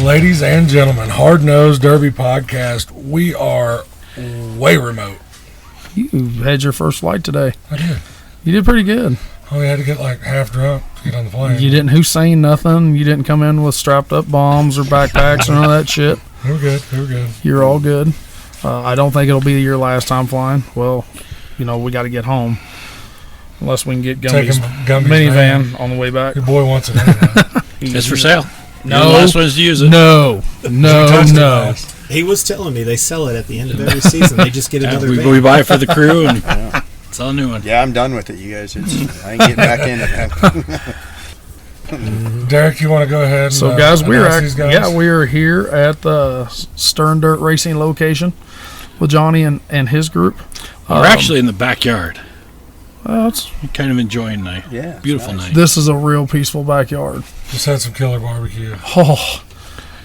Ladies and gentlemen, Hard Nosed Derby Podcast. We are way remote. You had your first flight today. I did. You did pretty good. Oh, we had to get like half drunk to get on the plane. You didn't Hussein nothing. You didn't come in with strapped up bombs or backpacks or none of that shit. We were good. We were good. You're all good. I don't think it'll be your last time flying. Well, we got to get home. Unless we can get Gumby's minivan on the way back. Your boy wants it anyway. It's for sale. No. You're the last ones to use it. No. He was telling me they sell it at the end of every season. They just get another van. We buy it for the crew and sell a new one. Yeah, I'm done with it, you guys. I ain't getting back in it. Derek, you want to go ahead and So, guys, we are here at the Stirrin Dirt racing location with Johnny and his group. We're actually in the backyard. It's Kind of enjoying night. Yeah, Beautiful nice. night. This is a real peaceful backyard. Just had some killer barbecue. Oh,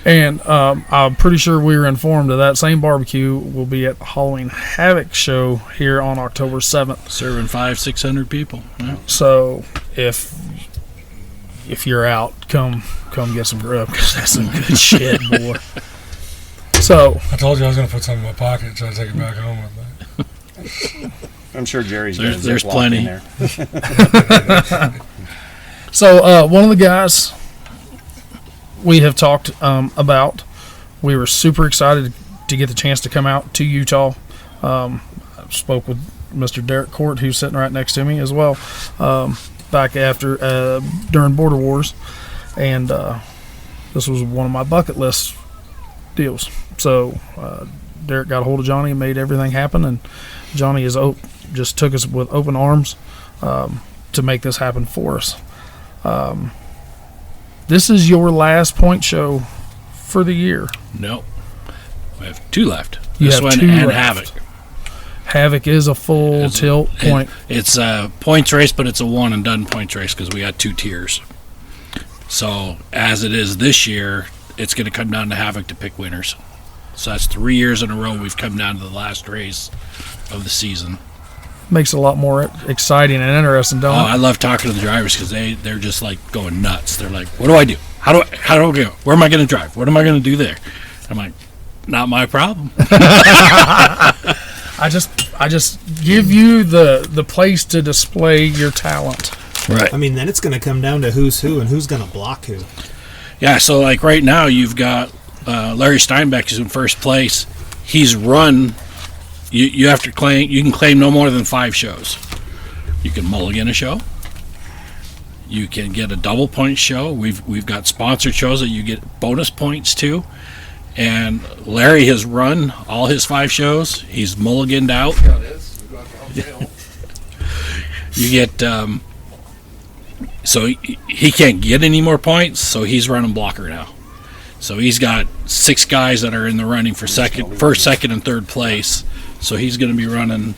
and I'm pretty sure we were informed that same barbecue will be at the Halloween Havoc show here on October 7th. Serving 500-600 people. Yeah. So if you're out, come get some grub because that's some good shit, boy. So I told you I was going to put some in my pocket and try to take it back home with me. I'm sure Jerry's There's plenty. in there. So one of the guys we have talked about, we were super excited to get the chance to come out to Utah. I spoke with Mr. Kohrt, who's sitting right next to me as well, back after during Border Wars, and this was one of my bucket list deals. So Derek got a hold of Johnny and made everything happen, and Johnny just took us with open arms to make this happen for us. This is your last point show for the year. No. We have two left. You This have one two and left. Havoc. Havoc is a full tilt point. It's a points race, but it's a one and done points race because we got two tiers. So as it is this year, it's going to come down to Havoc to pick winners. So that's 3 years in a row we've come down to the last race of the season. Makes it a lot more exciting and interesting, don't I it? love talking to the drivers because they're just like going nuts. They're like, "What do I do? How do I go? Where am I going to drive? What am I going to do there?" I'm like, "Not my problem." I just give you the place to display your talent. Right. I mean, then it's going to come down to who's who and who's going to block who. Yeah. So like right now you've got Larry Steinbeck is in first place. He's run. You have to claim. You can claim no more than 5 shows. You can mulligan a show. You can get a double point show. We've got sponsored shows that you get bonus points to. And Larry has run all his 5 shows. He's mulliganed out. You get so he can't get any more points. So he's running blocker now. So he's got 6 guys that are in the running for first, second, and third place. So he's going to be running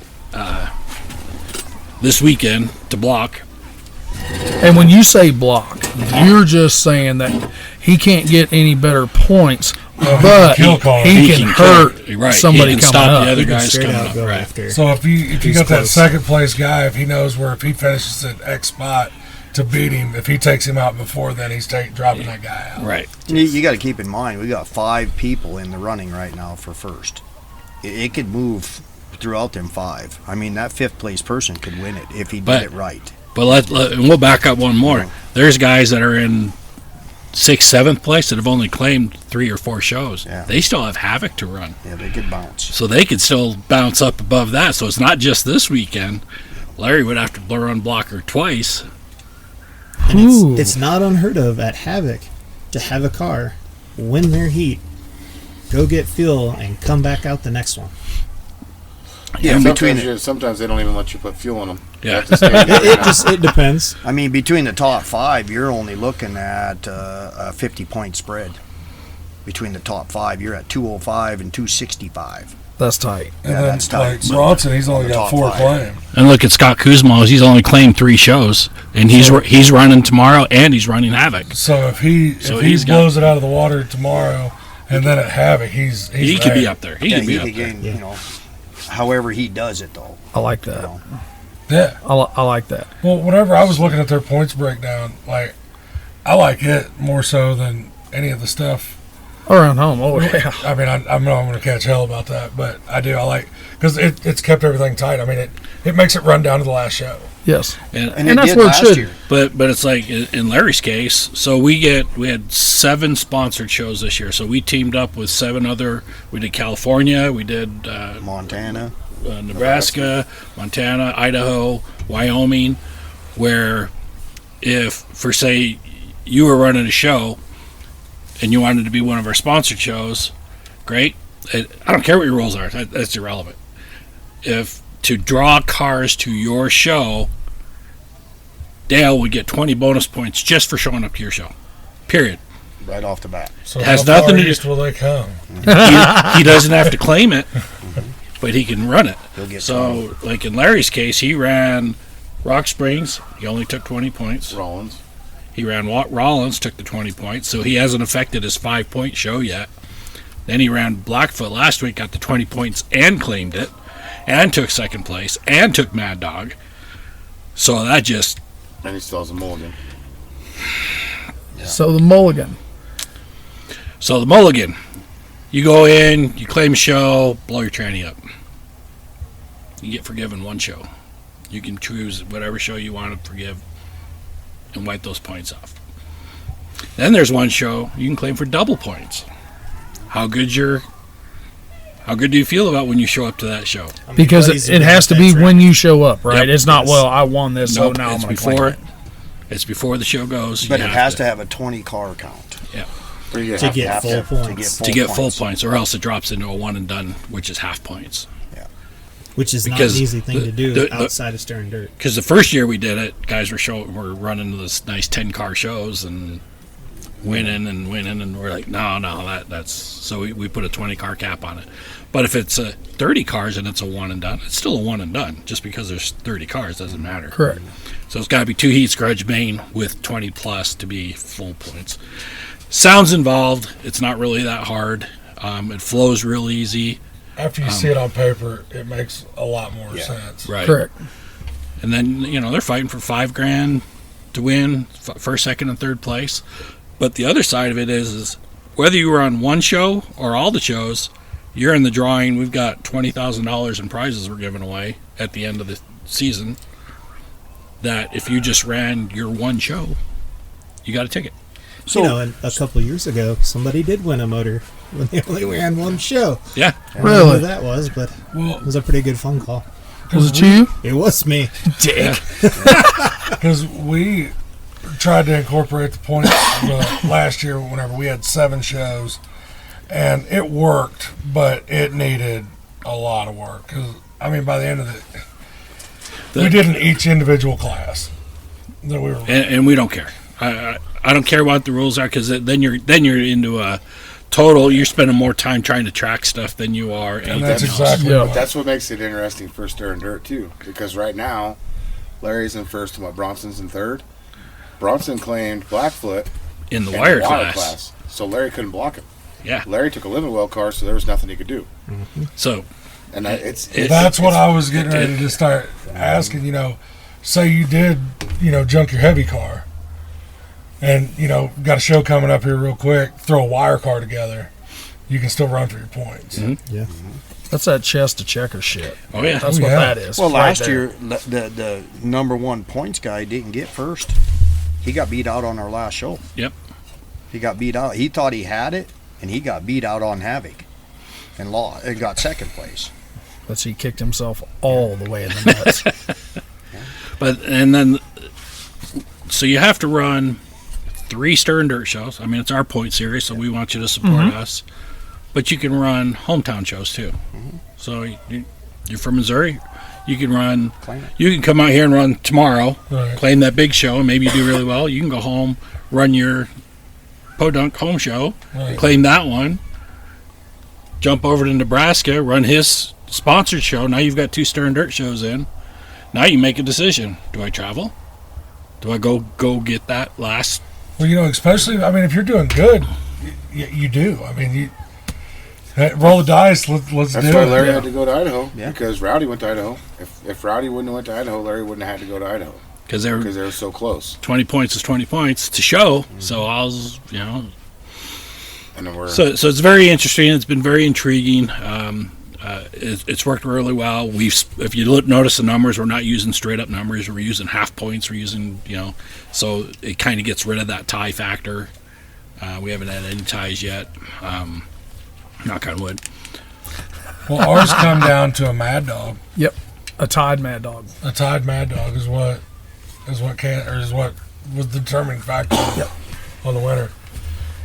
this weekend to block. And when you say block, you're just saying that he can't get any better points, but he can hurt somebody he coming can stop up. the other He can guys straight coming out up. go Right. after. So if you He's got that close. second place guy, if he knows where if he finishes at X spot to beat him, if he takes him out before then, he's dropping that guy out. Right. You got to keep in mind, we got 5 people in the running right now for first. It could move throughout them 5. I mean, that 5th place person could win it if he did it right. But and we'll back up one more. There's guys that are in 6th, 7th place that have only claimed 3 or 4 shows. Yeah. They still have Havoc to run. Yeah, they could bounce. So they could still bounce up above that. So it's not just this weekend. Larry would have to run blocker twice. And Ooh. it's not unheard of at Havoc to have a car win their heat, go get fuel, and come back out the next one. Yeah, sometimes they don't even let you put fuel in them. Yeah. It depends. I mean, between the top 5, you're only looking at a 50-point spread. Between the top 5, you're at 205 and 265. That's tight. And Yeah, then that's tight. like Bronson, he's only The got top 4 5. claims. And look at Scott Kuzma. He's only claimed 3 shows. And he's running tomorrow and he's running Havoc. So if he blows it out of the water tomorrow and then at Havoc, he's He could be up there. He could be up there. Gain, you know, however he does it, though. I like You that. know. Yeah. I like that. Well, whenever I was looking at their points breakdown, like I like it more so than any of the stuff Around home, oh yeah. I mean, I'm not going to catch hell about that, but I do. I like because it's kept everything tight. I mean, it makes it run down to the last show. Yes, And And it that's did where it last should. year. But it's like in Larry's case. So we had 7 sponsored shows this year. So we teamed up with 7 other. We did California. We did Montana. Nebraska, Montana, Idaho, Wyoming. Where if for say you were running a show and you wanted to be one of our sponsored shows, great. I don't care what your rules are. That's irrelevant. If to draw cars to your show, Dale would get 20 bonus points just for showing up to your show. Period. Right off the bat. So It has how nothing far to do- east will they come? He doesn't have to claim it, but he can run it. He'll get So, like in Larry's case, he ran Rock Springs. He only took 20 points. Rollins. He ran Rollins, took the 20 points. So he hasn't affected his 5-point show yet. Then he ran Blackfoot last week, got the 20 points and claimed it, and took second place, and took Mad Dog. So that just And he still has a mulligan. so the mulligan. So the mulligan, you go in, you claim a show, blow your tranny up. You get forgiven one show. You can choose whatever show you want to forgive and wipe those points off. Then there's one show you can claim for double points. How good do you feel about when you show up to that show? Because buddies it are has to be benefits, right? when you show up, right? Yep. It's not, Yes. well, I won this, so Nope, now I'm it's going to claim before it. it's before the show goes. But You it have has to have a 20 car count. Or you To have get have full to- points. to get full points, or else it drops into a one and done, which is half points. Which is not Because an easy thing to do the- outside of Stirrin Dirt. Because the first year we did it, guys were running this nice 10-car shows and winning, and we're like, no, that's so we put a 20-car cap on it. But if it's 30 cars and it's a one and done, it's still a one and done. Just because there's 30 cars doesn't matter. Correct. So it's got to be 2 heats, grudge main with 20 plus to be full points. Sounds involved. It's not really that hard. It flows real easy. After you see it on paper, it makes a lot more sense. Right. Correct. And then, they're fighting for $5,000 to win first, second, and third place. But the other side of it is whether you were on one show or all the shows, you're in the drawing. We've got $20,000 in prizes we're giving away at the end of the season. That if you just ran your one show, you got a ticket. So, And a couple years ago, somebody did win a motor when they only ran one show. Yeah. I don't know Really? who that was, but Well, it was a pretty good phone call. Was it you? It was me. Dick. because we tried to incorporate the points last year whenever we had 7 shows, and it worked, but it needed a lot of work. 'Cause, I mean, by the end of it, we did in each individual class that we were. And we don't care. I don't care what the rules are, because then you're into a total. You're spending more time trying to track stuff than you are And anything that's else. exactly Yeah. what. That's what makes it interesting for Stirrin Dirt too, because right now, Larry's in first and Bronson's in third. Bronson claimed Blackfoot in the in wire the water class. so Larry couldn't block him. Yeah. Larry took a limit well car, so there was nothing he could do. So And it's That's what I was getting ready to start asking. Say you did, junk your heavy car, and got a show coming up here real quick. Throw a wire car together, you can still run for your points. Yeah. That's that chest to checker shit. Oh yeah. That's Oh, what yeah. that is. well, right last there. year, the number 1 points guy didn't get first. He got beat out on our last show. Yep. He got beat out. He thought he had it, and he got beat out on Havoc and lost. And got second place. But he kicked himself all the way in the nuts. So you have to run 3 Stirrin Dirt shows. I mean, it's our point series, so we want you to support us. But you can run hometown shows too. So you're from Missouri, you can run. Claim it. You can come out here and run tomorrow, Right. claim that big show, and maybe you do really well. You can go home, run your Podunk home show, Right. claim that one. Jump over to Nebraska, run his sponsored show. Now you've got 2 Stirrin Dirt shows in. Now you make a decision. Do I travel? Do I go get that last? Well, especially, if you're doing good, you do. Roll the dice. Let's That's do why it. Larry Yeah. had to go to Idaho, Yeah. because Rowdy went to Idaho. If Rowdy wouldn't have went to Idaho, Larry wouldn't have had to go to Idaho, Because they were because they were so close. 20 points is 20 points to show. So I was, And then we're So it's very interesting. It's been very intriguing. It's worked really well. If you notice the numbers, we're not using straight up numbers. We're using half points. We're using, so it kind of gets rid of that tie factor. We haven't had any ties yet. Knock on wood. Well, ours come down to a mad dog. Yep, a tied mad dog. A tied mad dog is what was the determining factor on the winner.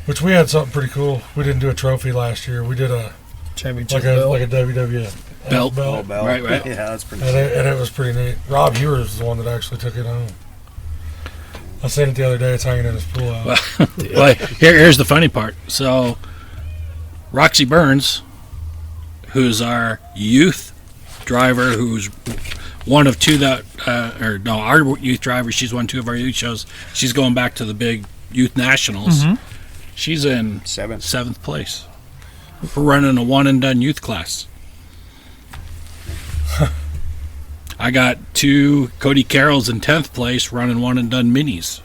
Which we had something pretty cool. We didn't do a trophy last year. We did a Championship like a WWF Belt. Oh, belt. Right. Yeah, that's pretty And it was pretty neat. Rob Hewer was the one that actually took it home. I seen it the other day. It's hanging in his pool house. Well, here's the funny part. So, Roxy Burns, who's our youth driver, who's one of two our youth driver. She's won 2 of our youth shows. She's going back to the big youth nationals. Mm-hmm. She's in 7th place. We're running a one and done youth class. I got 2 Cody Carrolls in 10th place running one and done minis.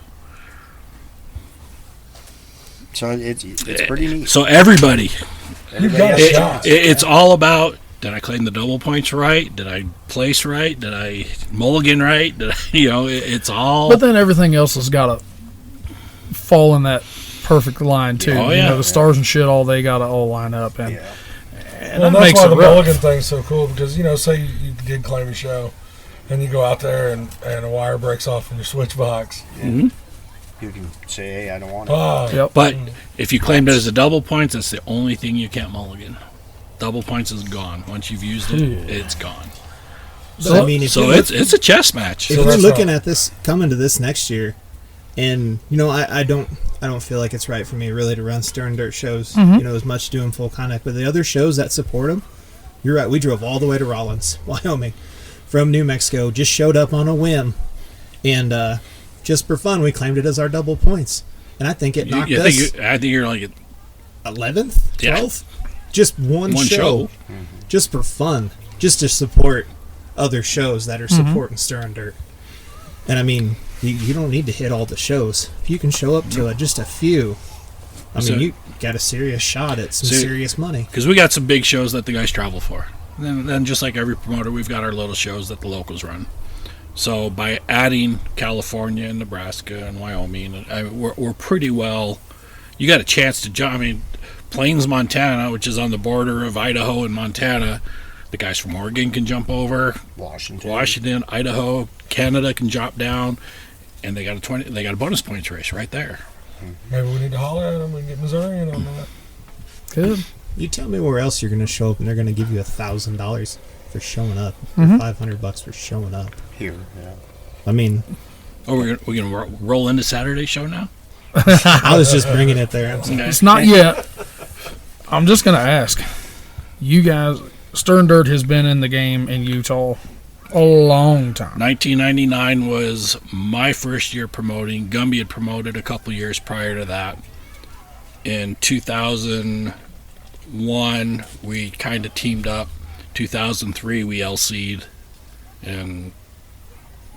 So it's pretty neat. So everybody, You've got a shot. it's all about, did I claim the double points right? Did I place right? Did I mulligan right? Did I, it's all. But then everything else has got to fall in that perfect line too. Oh, yeah. The stars and shit, all they got to all line up, and Yeah. and Well, that that's makes why it the rough. mulligan thing's so cool because say you did claim a show, and you go out there and a wire breaks off from your switch box. Mhm. You can say, hey, I don't want it. Oh, Yep. But if you claimed it as a double points, that's the only thing you can't mulligan. Double points is gone. Once you've used it, it's gone. But I mean, if So you're it's a chess match. if So we're that's looking not- at this coming to this next year, and I don't feel like it's right for me really to run Stirrin Dirt shows, as much doing full contact. But the other shows that support them, you're right. We drove all the way to Rollins, Wyoming, from New Mexico. Just showed up on a whim, and just for fun, we claimed it as our double points. And I think it knocked I us think you're like 11th, Yeah. 12th, just one One show, show. just for fun, just to support other shows that are supporting Stirrin Dirt. And I mean, you don't need to hit all the shows. If you can show up to just a few, I mean, So- you got a serious shot at some So- serious money. because we got some big shows that the guys travel for. And then just like every promoter, we've got our little shows that the locals run. So by adding California and Nebraska and Wyoming, we're pretty well. You got a chance to jump. I mean, Plains, Montana, which is on the border of Idaho and Montana. The guys from Oregon can jump over. Washington, Idaho, Canada can drop down, and they got a bonus points race right there. maybe we need to holler at them and get Missouri in on that. Good. You tell me where else you're going to show up, and they're going to give you $1,000 for showing up, or $500 for showing up. Here, yeah. I mean, Oh, we're gonna roll into Saturday show now. I was just bringing it there. I'm sorry. It's not yet. I'm just gonna ask you guys. Stirrin Dirt has been in the game in Utah a long time. 1999 was my first year promoting. Gumby had promoted a couple years prior to that. In 2001, we kind of teamed up. 2003, we LC'd, and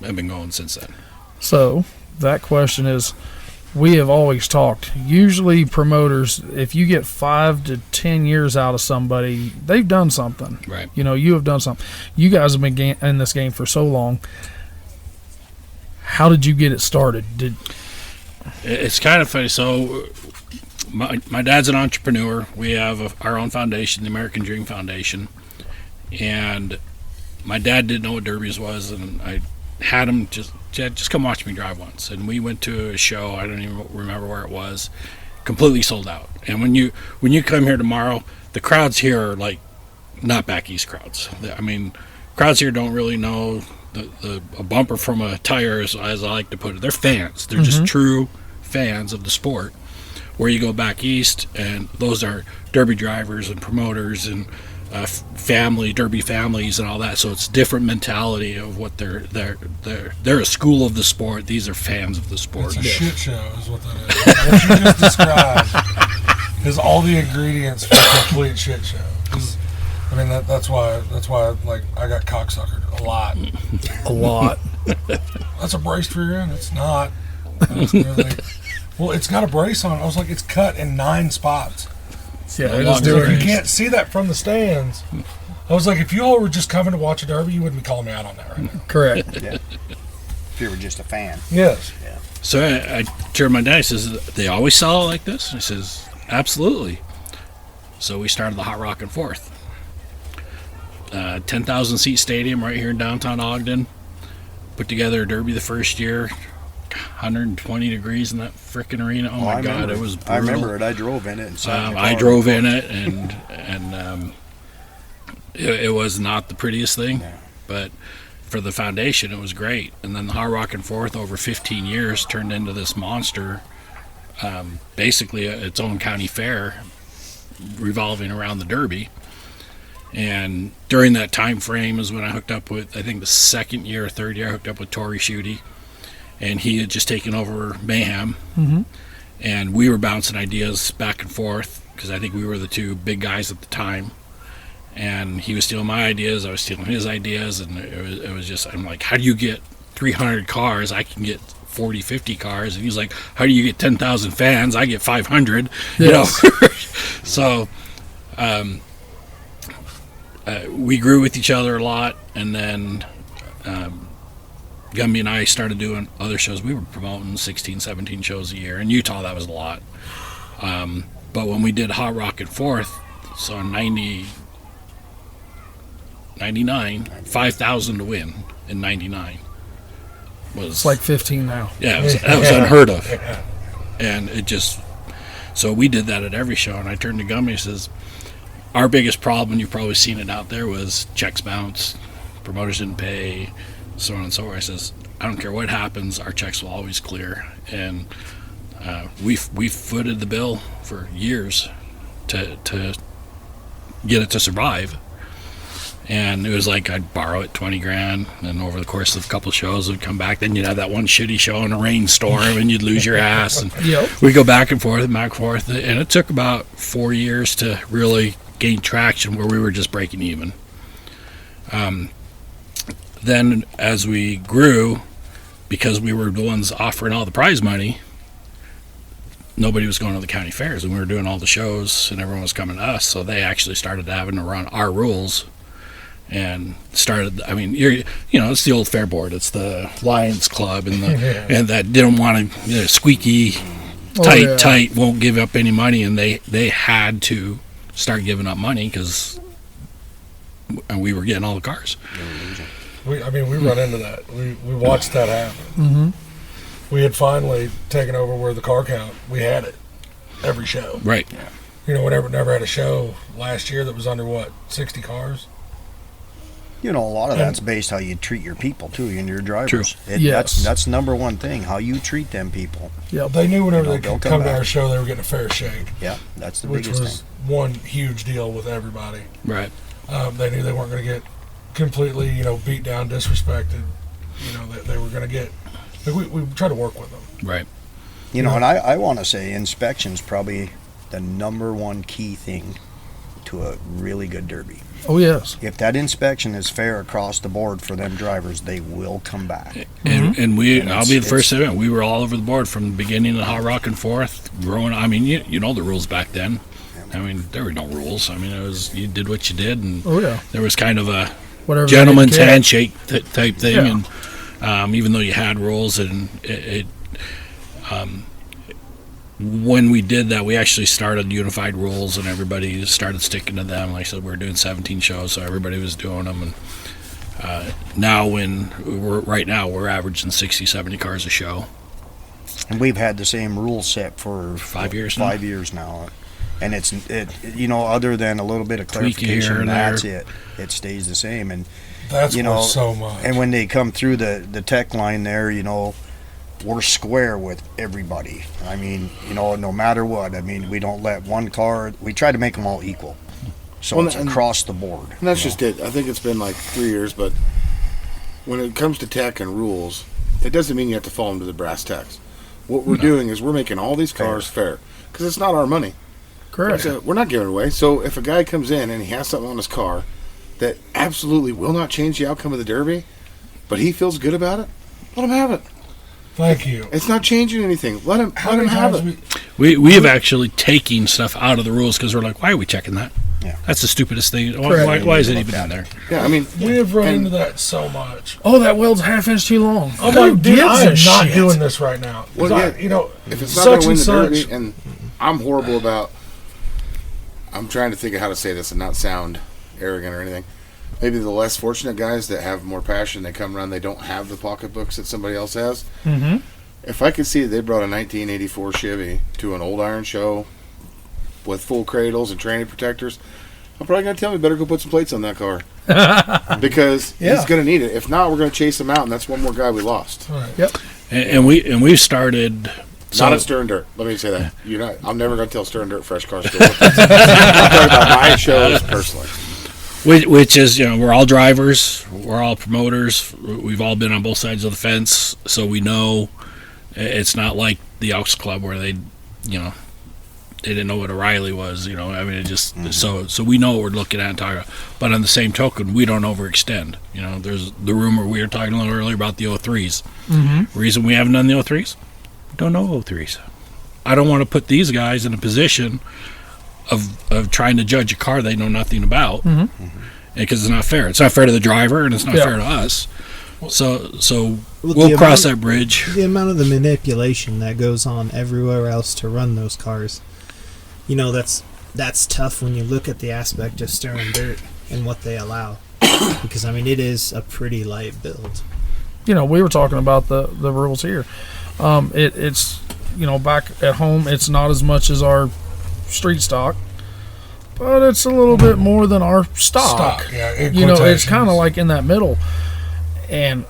I've been going since then. So that question is, we have always talked. Usually promoters, if you get 5 to 10 years out of somebody, they've done something. Right. You have done something. You guys have been in this game for so long. How did you get it started? It's kind of funny. So my dad's an entrepreneur. We have our own foundation, the American Dream Foundation. And my dad didn't know what derbies was, and I had him just come watch me drive once. And we went to a show, I don't even remember where it was, completely sold out. And when you come here tomorrow, the crowds here are like not back east crowds. I mean, crowds here don't really know a bumper from a tire, as I like to put it. They're fans. They're just true fans of the sport. Where you go back east, and those are derby drivers and promoters and derby families and all that. So it's different mentality of what they're a school of the sport. These are fans of the sport. It's a shit show, is what that is. What you just described is all the ingredients for a complete shit show. 'Cause, I mean, that's why like I got cocksuckered a lot. A lot. That's a braced rear end. It's not. They're like, well, it's got a brace on it. I was like, it's cut in 9 spots. Yeah, no it is longer doing- You raced. can't see that from the stands. I was like, if you all were just coming to watch a derby, you wouldn't be calling me out on that right now. Correct. If you were just a fan. Yes. So I turned to my dad. I says, "They always sell it like this?" He says, "Absolutely." So we started the Hot Rockin' Fourth. 10,000 seat stadium right here in downtown Ogden. Put together a derby the first year. 120 degrees in that frickin' arena. Oh my God, it was brutal. I remember it. I drove in it. And sat in the I car. drove in it, and it was not the prettiest thing, but for the foundation, it was great. And then the Hot Rockin' Fourth, over 15 years, turned into this monster, basically its own county fair, revolving around the Derby. And during that time frame is when I hooked up with, I think the second year or third year, I hooked up with Tori Schutte, and he had just taken over Mayhem. Mm-hmm. And we were bouncing ideas back and forth because I think we were the two big guys at the time. And he was stealing my ideas, I was stealing his ideas, and it was just, I'm like, how do you get 300 cars? I can get 40, 50 cars. And he's like, how do you get 10,000 fans? I get 500. Yes. You know? So we grew with each other a lot, and then Gumby and I started doing other shows. We were promoting 16, 17 shows a year. In Utah, that was a lot. But when we did Hot Rockin' Fourth, so in 99, 5,000 to win in 99 was It's like 15 now. that was unheard of. And it just, so we did that at every show. And I turned to Gumby and says, our biggest problem, you've probably seen it out there, was checks bounced, promoters didn't pay, so on and so forth. I says, I don't care what happens, our checks will always clear. And we footed the bill for years to get it to survive. And it was like I'd borrow it 20 grand, and over the course of a couple of shows, it would come back. Then you'd have that one shitty show in a rainstorm, and you'd lose your ass. And Yep. we'd go back and forth, and it took about 4 years to really gain traction where we were just breaking even. Then as we grew, because we were the ones offering all the prize money, nobody was going to the county fairs, and we were doing all the shows, and everyone was coming to us. So they actually started having to run our rules. And started, I mean, it's the old fair board. It's the Lions Club, and and that didn't want to, squeaky, tight, won't give up any money, and they had to start giving up money because we were getting all the cars. We run into that. We watched that happen. Mm-hmm. We had finally taken over where the car count, we had it every show. Right. We never had a show last year that was under 60 cars. A lot of that's based how you treat your people too, and your drivers. True. Yes. That's number one thing, how you treat them people. Yep. They knew whenever they They'll could come come to back. our show, they were getting a fair shake, Yeah, that's the which biggest was thing. one huge deal with everybody. Right. They knew they weren't going to get completely, beat down, disrespected. They were going to get. We try to work with them. Right. And I want to say inspection's probably the number one key thing to a really good derby. Oh, yes. If that inspection is fair across the board for them drivers, they will come back. And And I'll be the it's- first to admit, we were all over the board from the beginning of the Hot Rockin' Fourth, growing. I mean, you know the rules back then. I mean, there were no rules. I mean, it was, you did what you did, and Oh, yeah. there was kind of a Whatever. gentleman's they did. handshake type thing. Yeah. And even though you had rules, and when we did that, we actually started unified rules, and everybody started sticking to them. Like I said, we were doing 17 shows, so everybody was doing them. And now, right now, we're averaging 60, 70 cars a show. And we've had the same rule set for 5 years now. 5 years now. And it's other than a little bit of Tweak here clarification, and that's there. it. It stays the same. And That's worth so much. And when they come through the tech line there, we're square with everybody. I mean, no matter what. I mean, we don't let one car. We try to make them all equal. So Well, it's and- across the board. And that's just it. I think it's been like 3 years, but when it comes to tech and rules, it doesn't mean you have to follow them to the brass tacks. What we're doing is we're making all these cars fair because it's not our money. Correct. We're not giving it away. So if a guy comes in and he has something on his car that absolutely will not change the outcome of the Derby, but he feels good about it, let him have it. Thank you. It's not changing anything. Let him have it. We have actually taken stuff out of the rules because we're like, why are we checking that? Yeah. That's the stupidest thing. Why is it even in there? Yeah, I mean, We have run into that so much. Oh, that weld's a half inch too long. I'm Who like, dude, I am gives a not shit? doing this right now. 'Cause Well, I- yeah, you know, if it's not going to win the such derby, and I'm horrible about. I'm trying to think of how to say this and not sound arrogant or anything. Maybe the less fortunate guys that have more passion, they come around, they don't have the pocketbooks that somebody else has. Mm-hmm. If I could see that they brought a 1984 Chevy to an old iron show with full cradles and tranny protectors, I'm probably going to tell him, better go put some plates on that car. Because he's going to need it. If not, we're going to chase him out, and that's one more guy we lost. right. Yep. And we've started. Not at Stirrin Dirt. Let me say that. You're not. I'm never going to tell Stirrin Dirt fresh car stories. I'm talking about my shows personally. Which is, we're all drivers, we're all promoters, we've all been on both sides of the fence, so we know it's not like the Elks Club where they didn't know what a Riley was, I mean, it just, so we know what we're looking at and talking about. But on the same token, we don't overextend. There's the rumor we were talking a little earlier about the 03s. Mm-hmm. Reason we haven't done the 03s? We don't know 03s. I don't want to put these guys in a position of trying to judge a car they know nothing about, because it's not fair. It's not fair to the driver, and it's not fair to us. So we'll cross that bridge. The amount of the manipulation that goes on everywhere else to run those cars, that's tough when you look at the aspect of Stirrin Dirt and what they allow, because I mean it is a pretty light build. We were talking about the rules here. It's back at home, it's not as much as our street stock, but it's a little bit more than our stock. Yeah, It's kind of like in that middle. And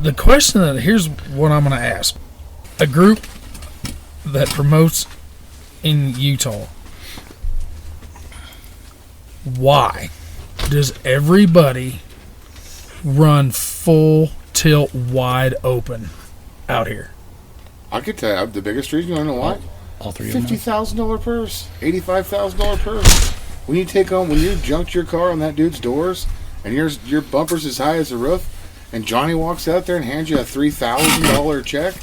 the question here's what I'm going to ask: a group that promotes in Utah, why does everybody run full tilt wide open out here? I could tell you the biggest reason. You want to know why? All three of them. $50,000 purse, $85,000 purse. When you junked your car on that dude's doors, and your bumper's as high as the roof, and Johnny walks out there and hands you a $3,000 check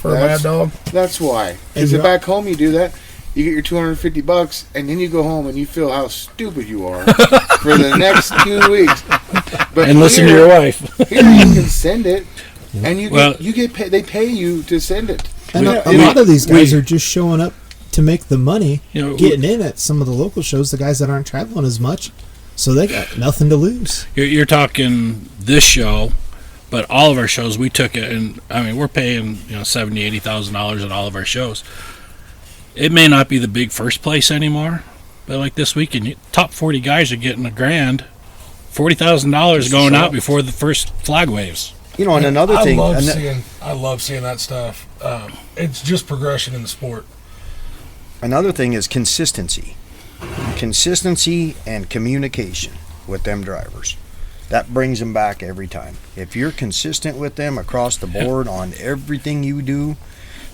For a bad dog? That's why. Because back home you do that, you get your $250, and then you go home and you feel how stupid you are for the next 2 weeks. But And listen to your wife. Here you can send it, and you get paid. They pay you to send it. And a lot of these guys are just showing up to make the money, getting in at some of the local shows, the guys that aren't traveling as much, so they got nothing to lose. You're talking this show, but all of our shows, we took it, and I mean, we're paying $70,000-$80,000 at all of our shows. It may not be the big first place anymore, but like this weekend, top 40 guys are getting $1,000, $40,000 going out before the first flag waves. And another thing, I love seeing that stuff. It's just progression in the sport. Another thing is consistency and communication with them drivers. That brings them back every time. If you're consistent with them across the board on everything you do,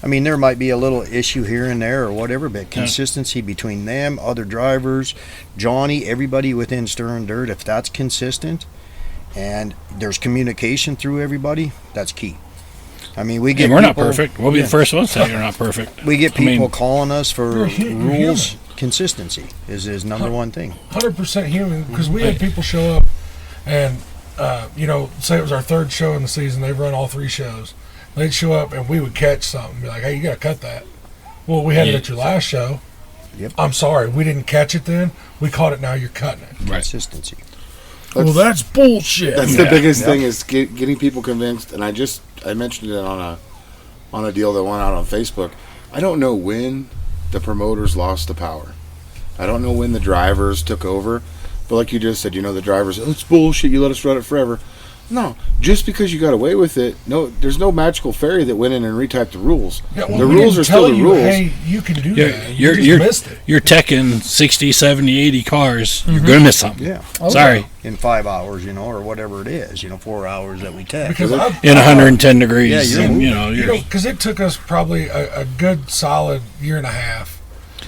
I mean, there might be a little issue here and there or whatever, but consistency between them, other drivers, Johnny, everybody within Stirrin Dirt, if that's consistent and there's communication through everybody, that's key. I mean, we get and we're not perfect. We'll be the first ones to say you're not perfect. We get people calling us for rules. Consistency is number one thing. 100% human, because we had people show up and, say it was our third show in the season. They've run all 3 shows. They'd show up and we would catch something and be like, hey, you got to cut that. Well, we had it at your last show. Yep. I'm sorry, we didn't catch it then. We caught it now, you're cutting it. Consistency. Well, that's bullshit. That's the biggest thing is getting people convinced. And I mentioned it on a deal that went out on Facebook. I don't know when the promoters lost the power. I don't know when the drivers took over. But like you just said, the drivers, it's bullshit. You let us run it forever. No, just because you got away with it, there's no magical fairy that went in and retyped the rules. Yeah, the rules are still the rules. Hey, you can do that. You You're just missed it. You're teching 60, 70, 80 cars. You're going to miss something. Yeah. Sorry. In 5 hours, or whatever it is, 4 hours that we test. Because In 110 degrees. Yeah, because it took us probably a good solid year and a half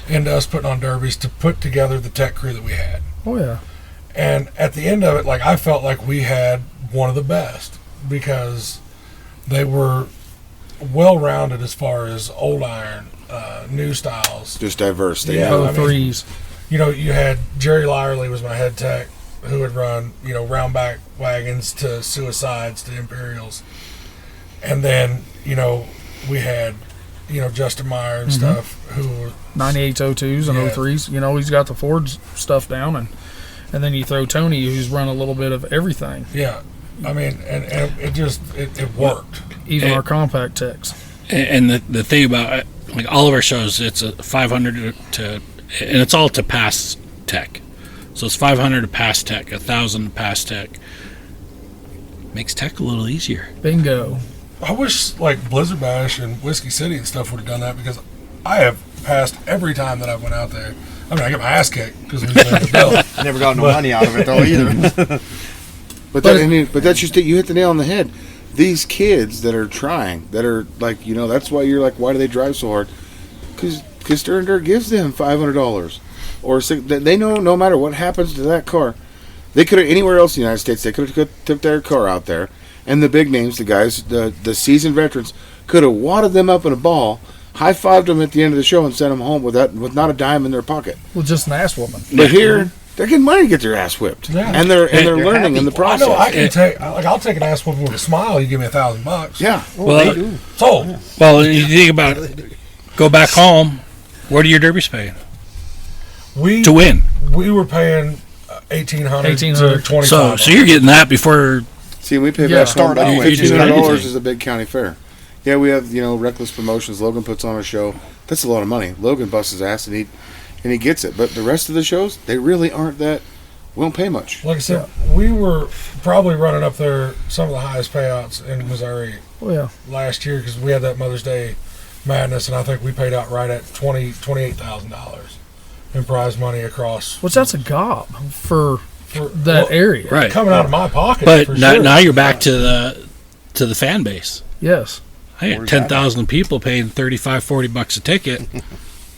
into us putting on derbies to put together the tech crew that we had. Oh, yeah. And at the end of it, I felt like we had one of the best, because they were well-rounded as far as old iron, new styles. Just diverse. They Yeah. know. I mean, threes. You know, you had Jerry Lyerly was my head tech, who would run, you know, roundback wagons to Suicides to Imperials. And then, you know, we had, you know, Justin Meyer and stuff who 98s, 02s, and Yeah. 03s. You know, he's got the Ford stuff down, and then you throw Tony, who's run a little bit of everything. yeah. I mean, and it just, it worked. Even our compact techs. And the thing about it, like all of our shows, it's a 500 to, and it's all to pass tech. So it's 500 to pass tech, 1,000 to pass tech. Makes tech a little easier. Bingo. I wish like Blizzard Bash and Whiskey City and stuff would have done that, because I have passed every time that I went out there. I mean, I get my ass kicked because we played the bill. Never got no money out of it though either. But that's just it. You hit the nail on the head. These kids that are trying, that are like, you know, that's why you're like, why do they drive so hard? Because Stirrin Dirt gives them $500 or they know no matter what happens to that car, they could have anywhere else in the United States. They could have took their car out there, and the big names, the guys, the seasoned veterans, could have wadded them up in a ball, high-fived them at the end of the show, and sent them home with not a dime in their pocket. Well, just an ass woman. But here, they're getting money to get their ass whipped, Yeah. and they're learning happy. in the I process. know I can take, like, I'll take an ass whooping with a smile. You give me $1,000. Yeah. Well, Sold. well, you think about it, go back home. What are your derbies paying We to win? we were paying $1,800 to $1,800. $2,500. So you're getting that before. See, we pay Yeah. back Start home. out with $1,500 anything. is a big county fair. Yeah, we have, you know, Reckless Promotions. Logan puts on a show. That's a lot of money. Logan busts his ass and he gets it. But the rest of the shows, they really aren't that. We don't pay much. Like I said, we were probably running up there some of the highest payouts in Missouri Well, yeah. last year, because we had that Mother's Day madness, and I think we paid out right at $28,000 in prize money across Which that's a gob for for that well, area. Right. coming out of my pocket. But for now, sure. now you're back to the fan base. Yes. I got Where's that 10,000 people paying $35-$40 a ticket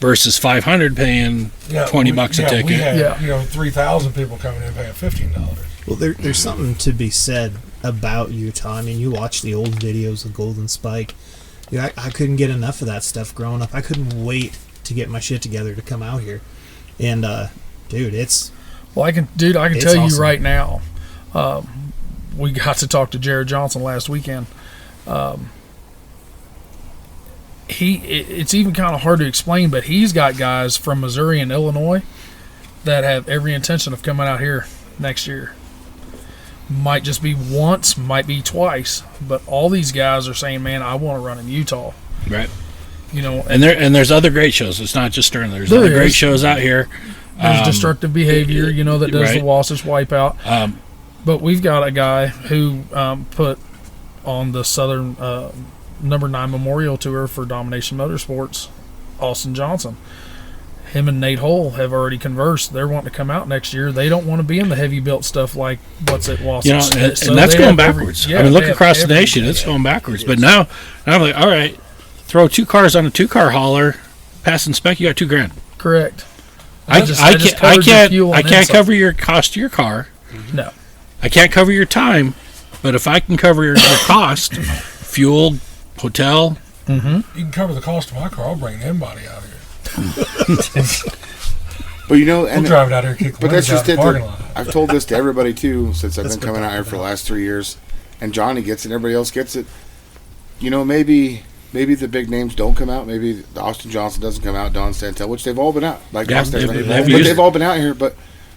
versus 500 paying Yeah, $20 a We ticket. had, Yeah. you know, 3,000 people coming in paying $15. Well, there's something to be said about Utah. I mean, you watch the old videos of Golden Spike. Yeah, I couldn't get enough of that stuff growing up. I couldn't wait to get my shit together to come out here. And, dude, it's... Well, I can It's tell you awesome. right now. We got to talk to Jared Johnson last weekend. It's even kind of hard to explain, but he's got guys from Missouri and Illinois that have every intention of coming out here next year. Might just be once, might be twice, but all these guys are saying, "Man, I want to run in Utah." Right. You know, And there's other great shows. It's not just Stirrin. There's There other great is. shows out here. there's destructive behavior. You know, that does right. the Wasatch Wipeout. But we've got a guy who put on the Southern number 9 Memorial Tour for Domination Motorsports, Austin Johnson. Him and Nate Hull have already conversed. They're wanting to come out next year. They don't want to be in the heavy built stuff like what's at Wasatch. You know, and, So and that's they going have backwards. every- I mean, they look have across the every- nation. It's going backwards. But now I'm like, all right, throw 2 cars on a 2-car hauler, pass and spec. You got $2,000. Correct. I just can't covered your fuel and then some. cover your cost of your car. No. I can't cover your time, but if I can cover your cost, fuel, hotel, You can cover the cost of my car. I'll bring anybody out here. But you know, We'll and drive it out here, kick the but that's windows out just the it. parking lot. I've told this to everybody too since I've That's been what coming out I'm here for the about. last 3 years, and Johnny gets it, and everybody else gets it. You know, maybe the big names don't come out. Maybe the Austin Johnson doesn't come out. Don Santel, which they've all been out. Like Yeah, Austin, they've but used they've all been out here. But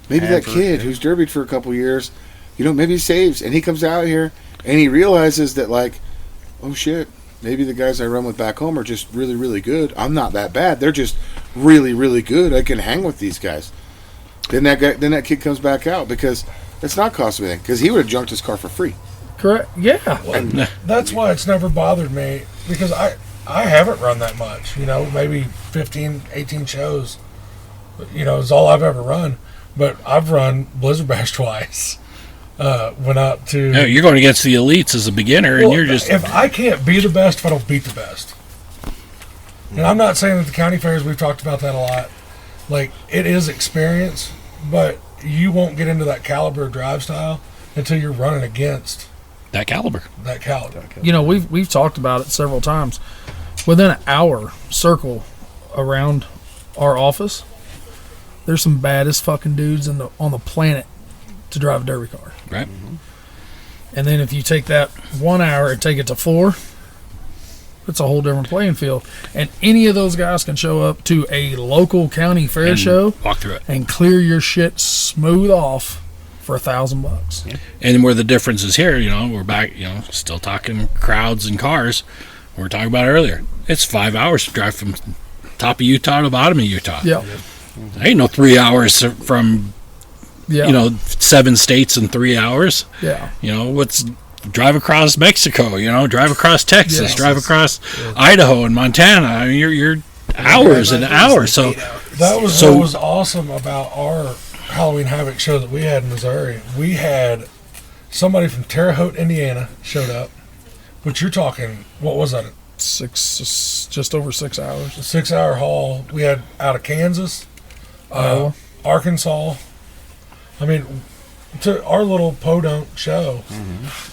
maybe that Hanford, kid who's derbied for a couple years, you know, maybe he saves and he comes out here and he realizes that, like, oh shit, maybe the guys I run with back home are just really, really good. I'm not that bad. They're just really, really good. I can hang with these guys. Then that kid comes back out because it's not costing anything, because he would have junked his car for free. Correct. Yeah. That's why it's never bothered me, because I haven't run that much. You know, maybe 15, 18 shows, you know, is all I've ever run. But I've run Blizzard Bash twice. Went out to... no, you're going against the elites as a beginner, and Well, you're just if I can't be the best, if I don't beat the best. And I'm not saying that the county fairs, we've talked about that a lot. Like, it is experience, but you won't get into that caliber of drive style until you're running against that caliber. that caliber. You know, we've talked about it several times. Within an hour circle around our office, there's some baddest fucking dudes on the planet to drive a derby car. Right. And then if you take that 1 hour and take it to 4, it's a whole different playing field. And any of those guys can show up to a local county fair And show walk through it. and clear your shit smooth off for $1,000. Yeah. And where the difference is here, you know, we're back, you know, still talking crowds and cars. We were talking about earlier. It's 5 hours to drive from top of Utah to bottom of Utah. Yeah. Ain't no 3 hours from, Yeah. you know, 7 states in 3 hours. Yeah. You know, what's drive across Mexico, you know, drive across Texas, Yes. drive across Idaho and Montana. I mean, you're hours and hours. So That was So- what was awesome about our Halloween Havoc show that we had in Missouri. We had somebody from Terre Haute, Indiana, showed up. But you're talking, what was that? Just over 6 hours. A 6-hour haul. We had out of Kansas, Iowa. Arkansas. I mean, to our little podunk show,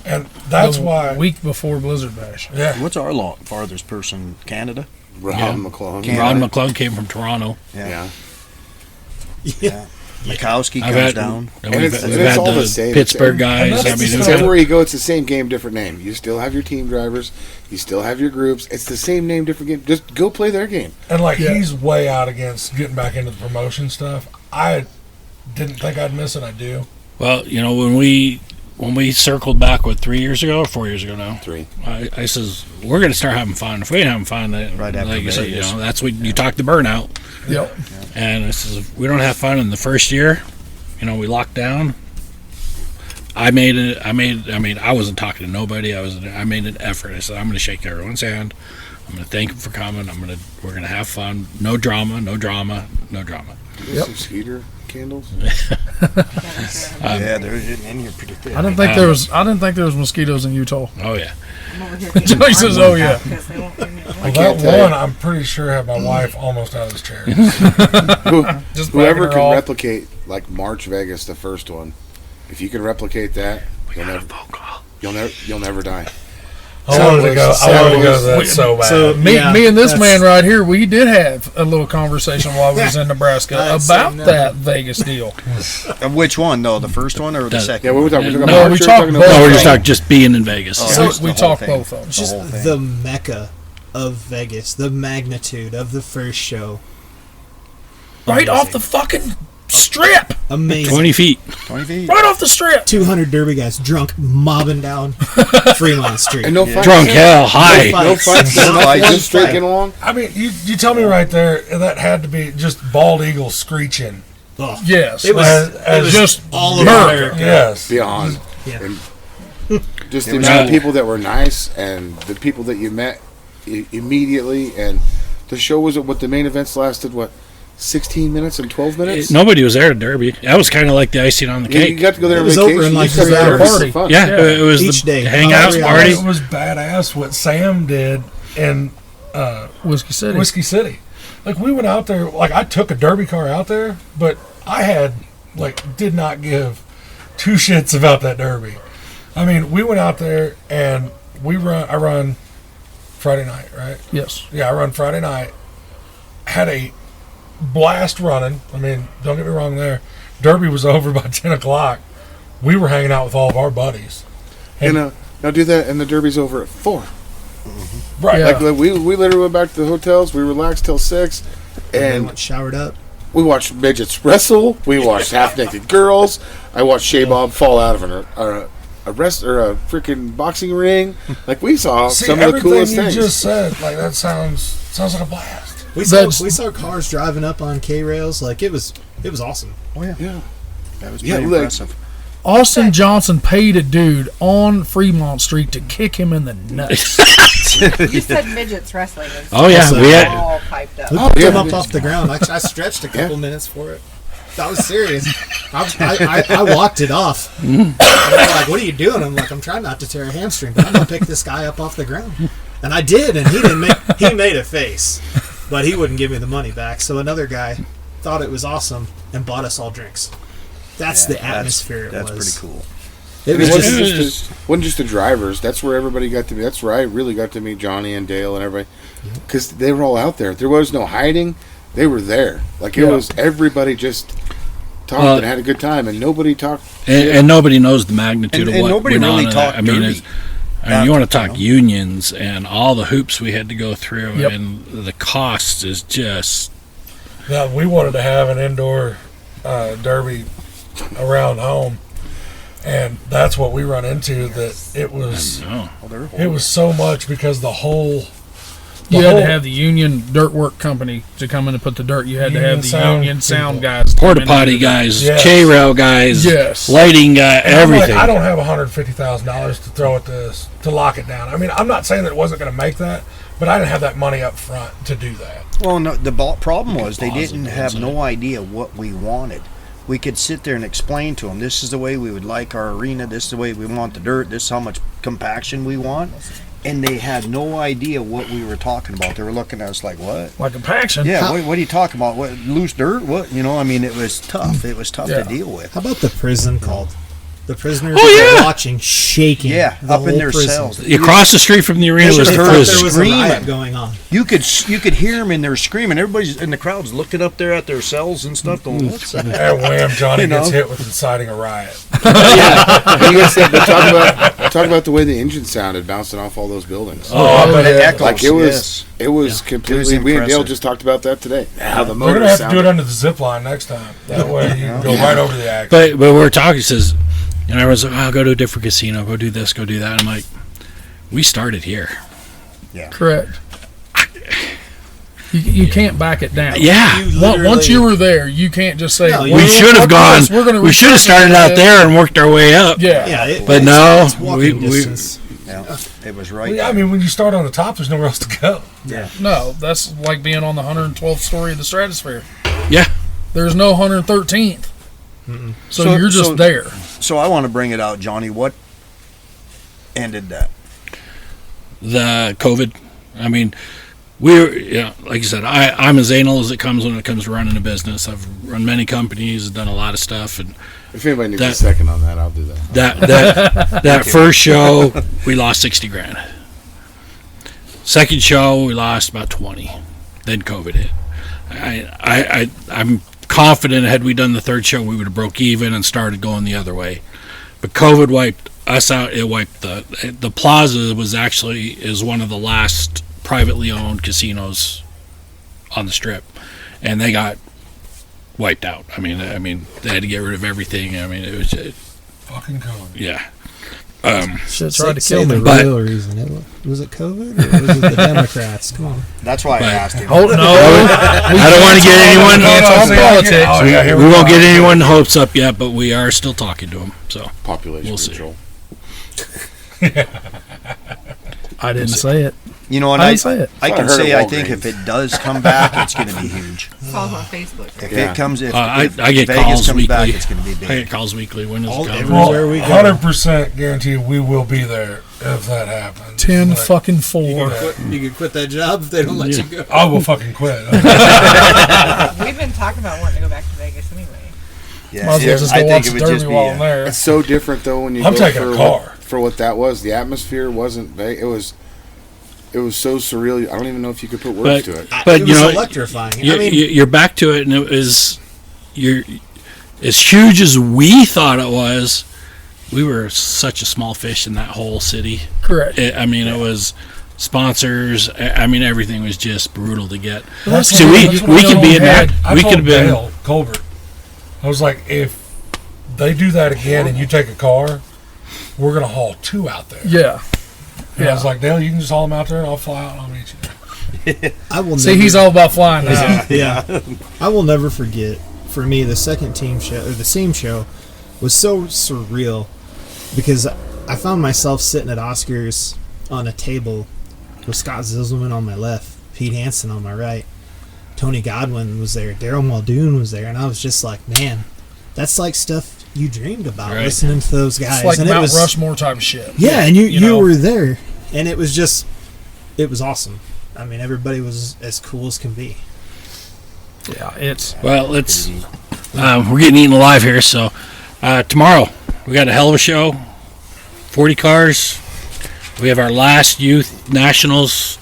and that's The why. week before Blizzard Bash. Yeah, What's our farthest person? Canada? Rob Yeah. McClung. Can't- Ron McClung came from Toronto. Yeah. Yeah. Mikowski I've comes had- down. And And we've, it's- we've and it's had all the the same. Pittsburgh And guys. that's I mean, the it's same. Everywhere you go, it's the same game, different name. You still have your team drivers. You still have your groups. It's the same name, different game. Just go play their game. and like Yeah. he's way out against getting back into the promotion stuff. I didn't think I'd miss it. I do. well, you know, when we circled back, 3 years ago or 4 years ago now, 3. I says we're going to start having fun. If we ain't having fun, then, Right after like you said, you Vegas. know, that's what you talk to burnout. Yep. And I says if we don't have fun in the first year, you know, we locked down. I wasn't talking to nobody. I made an effort. I said I'm going to shake everyone's hand. I'm going to thank them for coming. We're going to have fun. No drama. No drama. No drama. Yep. Some skeeter candles. Yeah, they're in here pretty thick. I didn't think there was mosquitoes in Utah. Oh yeah. I'm over here Johnny says, "Oh, yeah." because they won't give me a Well, can't that tell you. one, I'm pretty sure had my wife almost out of this chair. Just Whoever backing her can off. replicate like March Vegas, the first one, if you can replicate that, you'll never die. I wanted to go. I wanted to go to that so bad. So Me yeah, and this that's- man right here, we did have a little conversation while we was in Nebraska I'd say about no. that Vegas deal. Which one, though? The first one or the That- second? Yeah, what we talking? No, March, we or talked talking both. about- No, we're just talking just being in Vegas. Oh, So that's the we whole talked thing. both of them. The whole Just thing. the mecca of Vegas, the magnitude of the first show. Right off the fucking strip. Amazing. 20 feet. 20 feet. Right off the strip. 200 derby guys drunk mobbing down Fremont Street. And no fights. Drunk hell, No high. fights. No fights. No fights. Just streaking along. I mean, you tell me right there that had to be just bald eagle screeching. Oh, Yes. it was, as it was just all over murder. America. Yes. Beyond. Yeah. And just the It was amount of cool. people that were nice and the people that you met immediately. And the show was what the main events lasted, 16 minutes and 12 minutes? Nobody was there at Derby. That was kind of like the icing on the You cake. got to go there It on was vacation. over in, like, You just the got there party. for fun. Yeah, Yeah. it was Each the day. hangout Every party. It was badass what Sam did in Whiskey City. Whiskey City. Like we went out there. Like I took a derby car out there, but I did not give two shits about that derby. I mean, we went out there and I run Friday night, right? Yes. Yeah, I run Friday night. Had a blast running. I mean, don't get me wrong there. Derby was over by 10 o'clock. We were hanging out with all of our buddies. And now do that, and the derby's over at 4. Right. Yeah. Like we literally went back to the hotels. We relaxed till 6, and Everyone showered up. we watched midgets wrestle. We watched half-naked girls. I watched Shea Bob fall out of a freaking boxing ring. Like we saw See, some of the everything coolest you things. just said, like that sounds like a blast. We saw cars driving up on K rails. Like it was awesome. Oh, yeah. Yeah. That was Yeah, pretty like- impressive. Austin Johnson paid a dude on Fremont Street to kick him in the nuts. You said midgets wrestling. And Oh yeah, Also- we had. all piped up. We Oh, picked yeah. him up off the ground. I stretched a couple minutes for it. That was serious. I walked it off. And they're like, "What are you doing?" I'm like, "I'm trying not to tear a hamstring, but I'm gonna pick this guy up off the ground." And I did, and he made a face, but he wouldn't give me the money back. So another guy thought it was awesome and bought us all drinks. That's the atmosphere it That's was. pretty cool. It It was wasn't just wasn't just the drivers. That's where everybody got to be. That's where I really got to meet Johnny and Dale and everybody, because they were all out there. There was no hiding. They were there. Like it was everybody just talked and had a good time, and nobody talked. And nobody knows the magnitude And of what nobody went really on. talked I mean, dirty. you want to talk unions and all the hoops we had to go through, Yep. and the cost is just. Now, we wanted to have an indoor derby around home, and that's what we run into. That it was so much because the whole You had to have the union dirt work company to come in and put the dirt. You had to have the union sound guys, Porta potty guys, Yes. K-rail guys, Yes. lighting guy, And I'm like, everything. I don't have $150,000 to throw at this to lock it down. I mean, I'm not saying that it wasn't going to make that, but I didn't have that money up front to do that. Well, no, the problem was they didn't Positive have inside. no idea what we wanted. We could sit there and explain to them, this is the way we would like our arena, this is the way we want the dirt, this is how much compaction we want. And they had no idea what we were talking about. They were looking at us like, what? like compaction. Yeah, what are you talking about? What, loose dirt? What? You know, I mean, it was tough. It was tough Yeah. to deal with. how about the prison called? The prisoners Oh, that were yeah. watching, shaking. Yeah, the up in whole their prison. cells. Across the street from the arena was They the They thought prison. there was a riot Screaming. going on. You could hear them in there screaming. Everybody's in the crowd's looking up there at their cells and stuff, going, "What's that?" And wham, Johnny You know? gets hit with inciting a riot. You guys said, but talk about the way the engine sounded bouncing off all those buildings. But it echoes, Like it yes. was completely. We and Dale impressive. just talked about that today. How the We're motor going to have to do sounded. it under the zip line next time. That way you can go right over the axe. But we were talking, he says, and everyone's like, oh, go to a different casino, go do this, go do that. I'm like, we started here. Correct. You can't back it down. Yeah. Once you were there, you can't just say, No, well, We should have fuck gone, this, we're gonna we should have started out there and worked our way up. Yeah. Yeah, But no, it's walking we- distance. Yeah, it was right. Well, I mean, when you start on the top, there's nowhere else to go. No, that's like being on the 112th story of the stratosphere. Yeah. There's no 113th. So, So- you're just so- there. So I want to bring it out, Johnny. What ended that? The COVID. I mean, we're, like I said, I'm as anal as it comes when it comes to running a business. I've run many companies, done a lot of stuff, and If anybody needs a That- second on that, I'll do that. that first show we lost 60 grand. Second show we lost about 20. Then COVID hit. I'm confident had we done the third show we would have broke even and started going the other way. But COVID wiped us out. It wiped the Plaza is one of the last privately owned casinos on the strip, and they got wiped out. I mean they had to get rid of everything. I mean it was Fucking COVID. yeah. Shit tried to Say kill the me. But- real reason. Was it COVID or was it the Democrats? Come on. That's why I But- asked him. Oh, no. I don't want to get anyone. It's all politics. Oh, yeah, here We won't go. get anyone hopes up yet, but we are still talking to them. So Population We'll see. control. I didn't say it. You know what? I didn't say it. I I can heard say of I think Walgreens. if it does come back, it's going to be huge. Falls on Facebook. If Yeah. it comes, if I get Vegas calls comes back, weekly. it's going to be I big. get calls weekly. When is All- it coming? every- Well, Everywhere we go. 100% guarantee we will be there if that happens. 10 Like, fucking 4. You could quit that job if they don't let you go. I will fucking quit. We've been talking about wanting to go back to Vegas anyway. Yeah, Might as well just I go think watch it the would derby just be. while I'm there. It's so different though when you I'm go taking for a car. for what that was. The atmosphere wasn't. It was so surreal. I don't even know if you could put words to it. But it you was know, electrifying. you, I mean, you're back to it, and it was you're as huge as we thought it was. We were such a small fish in that whole city. Correct. It was sponsors. I mean, everything was just brutal to get. That's See, what- we that's what could be in that. I We told could have been. Dale Colbert. I was like, if they do that again and you take a car, we're gonna haul 2 out there. Yeah. And I was like, Dale, you can just haul them out there, and I'll fly out and I'll meet you. I will See, never, he's all about flying now. yeah. I will never forget. For me, the second team show or the same show was so surreal because I found myself sitting at Oscars on a table with Scott Zilzelman on my left, Pete Hansen on my right, Tony Godwin was there, Daryl Muldoon was there, and I was just like, man, that's like stuff you dreamed about Right. listening to those guys. It's like and Mount it was, Rushmore type of shit. Yeah, and you know? were there, and it was just, it was awesome. I mean, everybody was as cool as can be. Yeah, it's Well, we're getting eaten alive here. So tomorrow we got a hell of a show. 40 cars. We have our last youth nationals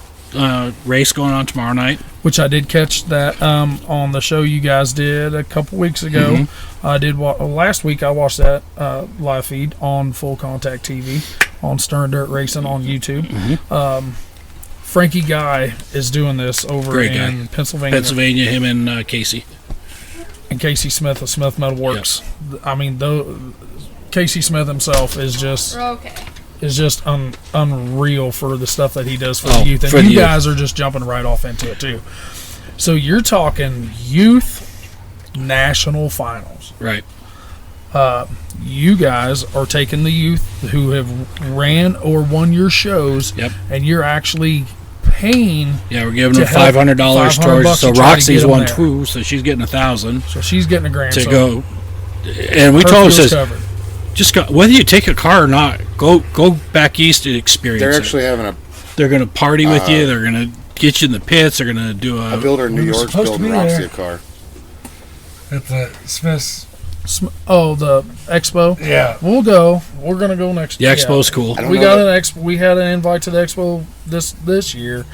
race going on tomorrow night. Which I did catch that on the show you guys did a couple weeks ago. Mm-hmm. I did last week. I watched that live feed on Full Contact TV on Stirrin Dirt Racing on YouTube. Mm-hmm. Frankie Guy is doing this over Great in guy. Pennsylvania. Him and Casey. And Casey Smith of Smith Metal Works. Yep. I mean, Casey Smith himself is just unreal for the stuff that he does for the youth. And you guys are just jumping right off into it, too. So you're talking youth national finals. Right. You guys are taking the youth who have ran or won your shows, and you're actually paying. Yeah, we're giving them $500 towards. So Roxy's won two, so she's getting $1,000. So she's getting a grand to go. And we told her, says, just go, whether you take a car or not, go back east and experience. They're actually having They're going to party with you. They're going to get you in the pits. They're going to do a builder in New York building Roxy a car. At the Smith's. Oh, the expo. Yeah, we'll go. We're gonna go next. The expo's cool. We got an expo. We had an invite to the expo this year,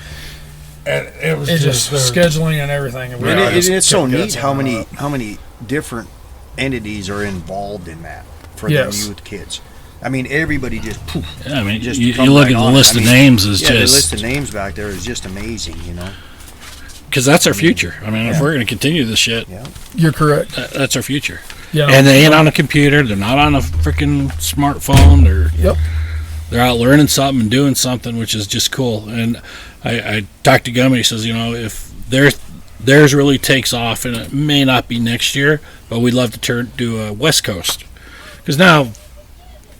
and it was just scheduling and everything. And it's so neat how many different entities are involved in that for the youth kids. I mean, everybody just poof. Yeah, I mean, just you look at the list of names is just the list of names back there is just amazing, you know. Because that's our future. I mean, if we're going to continue this shit, you're correct. That's our future. Yeah, and they ain't on a computer. They're not on a freaking smartphone. They're out learning something and doing something, which is just cool. And I talked to Gummy. He says, if theirs really takes off, and it may not be next year, but we'd love to do a West Coast, because now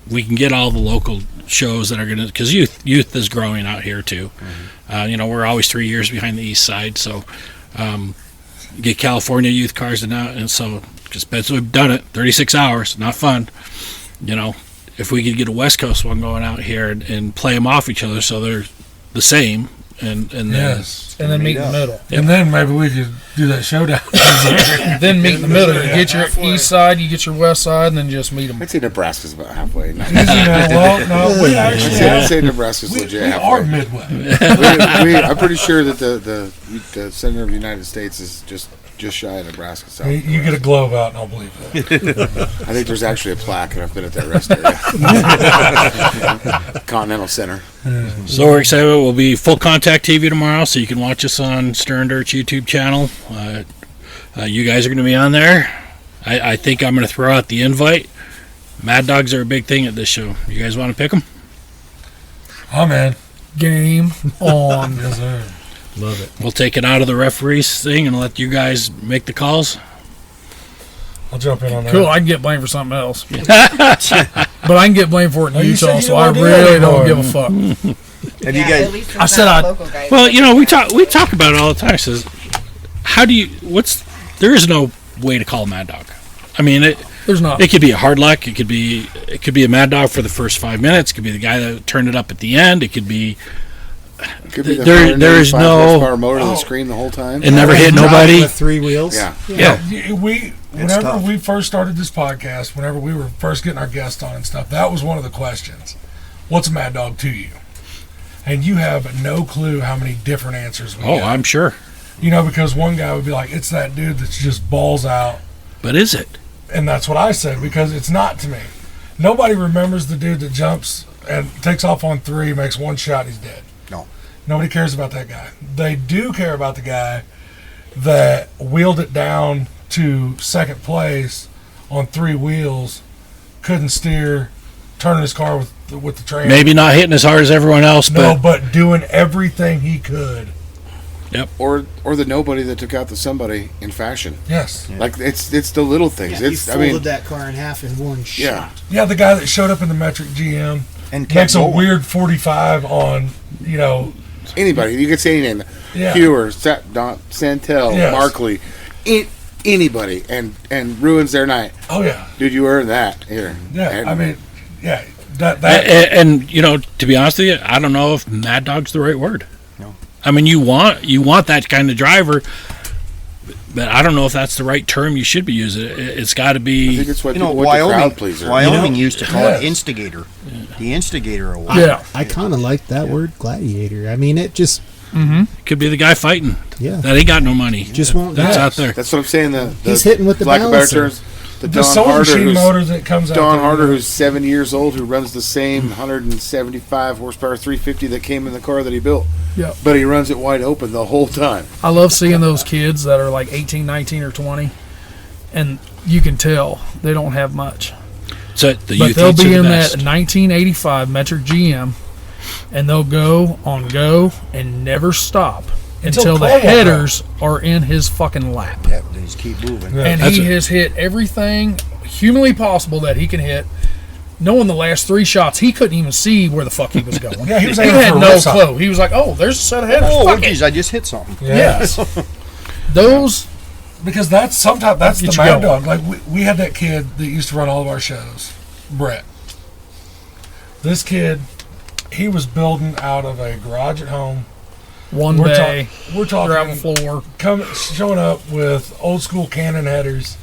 we can get all the local shows that are going to, because youth is growing out here too. Mm-hmm. We're always 3 years behind the east side, so get California youth cars and so because we've done it 36 hours, not fun. If we could get a West Coast one going out here and play them off each other so they're the same, and then meet in the middle. And then maybe we could do that showdown. Then meet in the middle. You get your east side, you get your west side, and then just meet them. I'd say Nebraska's about halfway. We actually I'd say Nebraska's legit halfway. We are midway. I'm pretty sure that the center of the United States is just shy of Nebraska. South you get a globe out, and I'll believe that. I think there's actually a plaque, and I've been at that rest area. Continental Center. So we're excited. We'll be Full Contact TV tomorrow, so you can watch us on Stirrin Dirt's YouTube channel. You guys are going to be on there. I think I'm going to throw out the invite. Mad Dogs are a big thing at this show. You guys want to pick them? Oh, man. Game on. Yes, sir. Love it. We'll take it out of the referees thing and let you guys make the calls. I'll jump in on that. Cool. I can get blamed for something else. But I can get blamed for it in Utah, so I don't really don't give a fuck. Have you guys? I said Well, we talk about it all the time. It says, there is no way to call a Mad Dog. I mean, there's not. It could be a hard luck. It could be a Mad Dog for the first 5 minutes. It could be the guy that turned it up at the end. It could be. There is no horsepower motor that screamed the whole time and never hit nobody with 3 wheels. Yeah. Whenever we first started this podcast, whenever we were first getting our guests on and stuff, that was one of the questions. What's a Mad Dog to you? And you have no clue how many different answers we get. I'm sure. Because one guy would be like, it's that dude that's just balls out. But is it? And that's what I said, because it's not to me. Nobody remembers the dude that jumps and takes off on 3, makes one shot, he's dead. No. Nobody cares about that guy. They do care about the guy that wheeled it down to second place on 3 wheels, couldn't steer, turning his car with the train. Maybe not hitting as hard as everyone else, but doing everything he could. Yep. Or the nobody that took out the somebody in fashion. Yes. Yeah. Like it's the little things. He folded that car in half in one shot. Yeah, the guy that showed up in the metric GM and makes a weird 45 on, anybody. You could say any name. Yeah. Hewer, Santel, Markley, anybody, and ruins their night. Oh yeah, dude, you earned that here. Yeah, that. And to be honest with you, I don't know if Mad Dog's the right word. No. I mean, you want that kind of driver. But I don't know if that's the right term you should be using. It's got to I be. think it's what You know, people want the Wyoming, crowd pleaser. Wyoming used to call it Yes. instigator. The instigator award. Yeah. I kind of like that word, gladiator. I mean, it just Could be the guy fighting yeah, that ain't got no money. just won't. That's Yeah. out there. That's what I'm saying. The He's hitting with the lack of better balancer. terms. The The Don soul Harder, machine who's, motor that comes out. Don there. Harder, who's 70 years old, who runs the same 175 horsepower 350 that came in the car that he built. Yeah. But he runs it wide open the whole time. I love seeing those kids that are like 18, 19, or 20, and you can tell they don't have much. So the But youth they'll eats are be the in best. that 1985 metric GM, and they'll go and never stop until the Cole won't headers are in his fucking lap. Yep, they just keep moving. Yeah. And That's he a- has hit everything humanly possible that he can hit. Knowing the last 3 shots, he couldn't even see where the fuck he was going. Yeah, he was he aiming had for a no rip sign. clue. He was like, "Oh, there's a set of headers. Oh, Fuck it." geez, I just hit something. Yes, those. Because that's the Get you mad going. dog. Like we had that kid that used to run all of our shows, Brett. This kid, he was building out of a garage at home. One We're, bay, we're gravel talking floor. showing up with old school Cannon headers,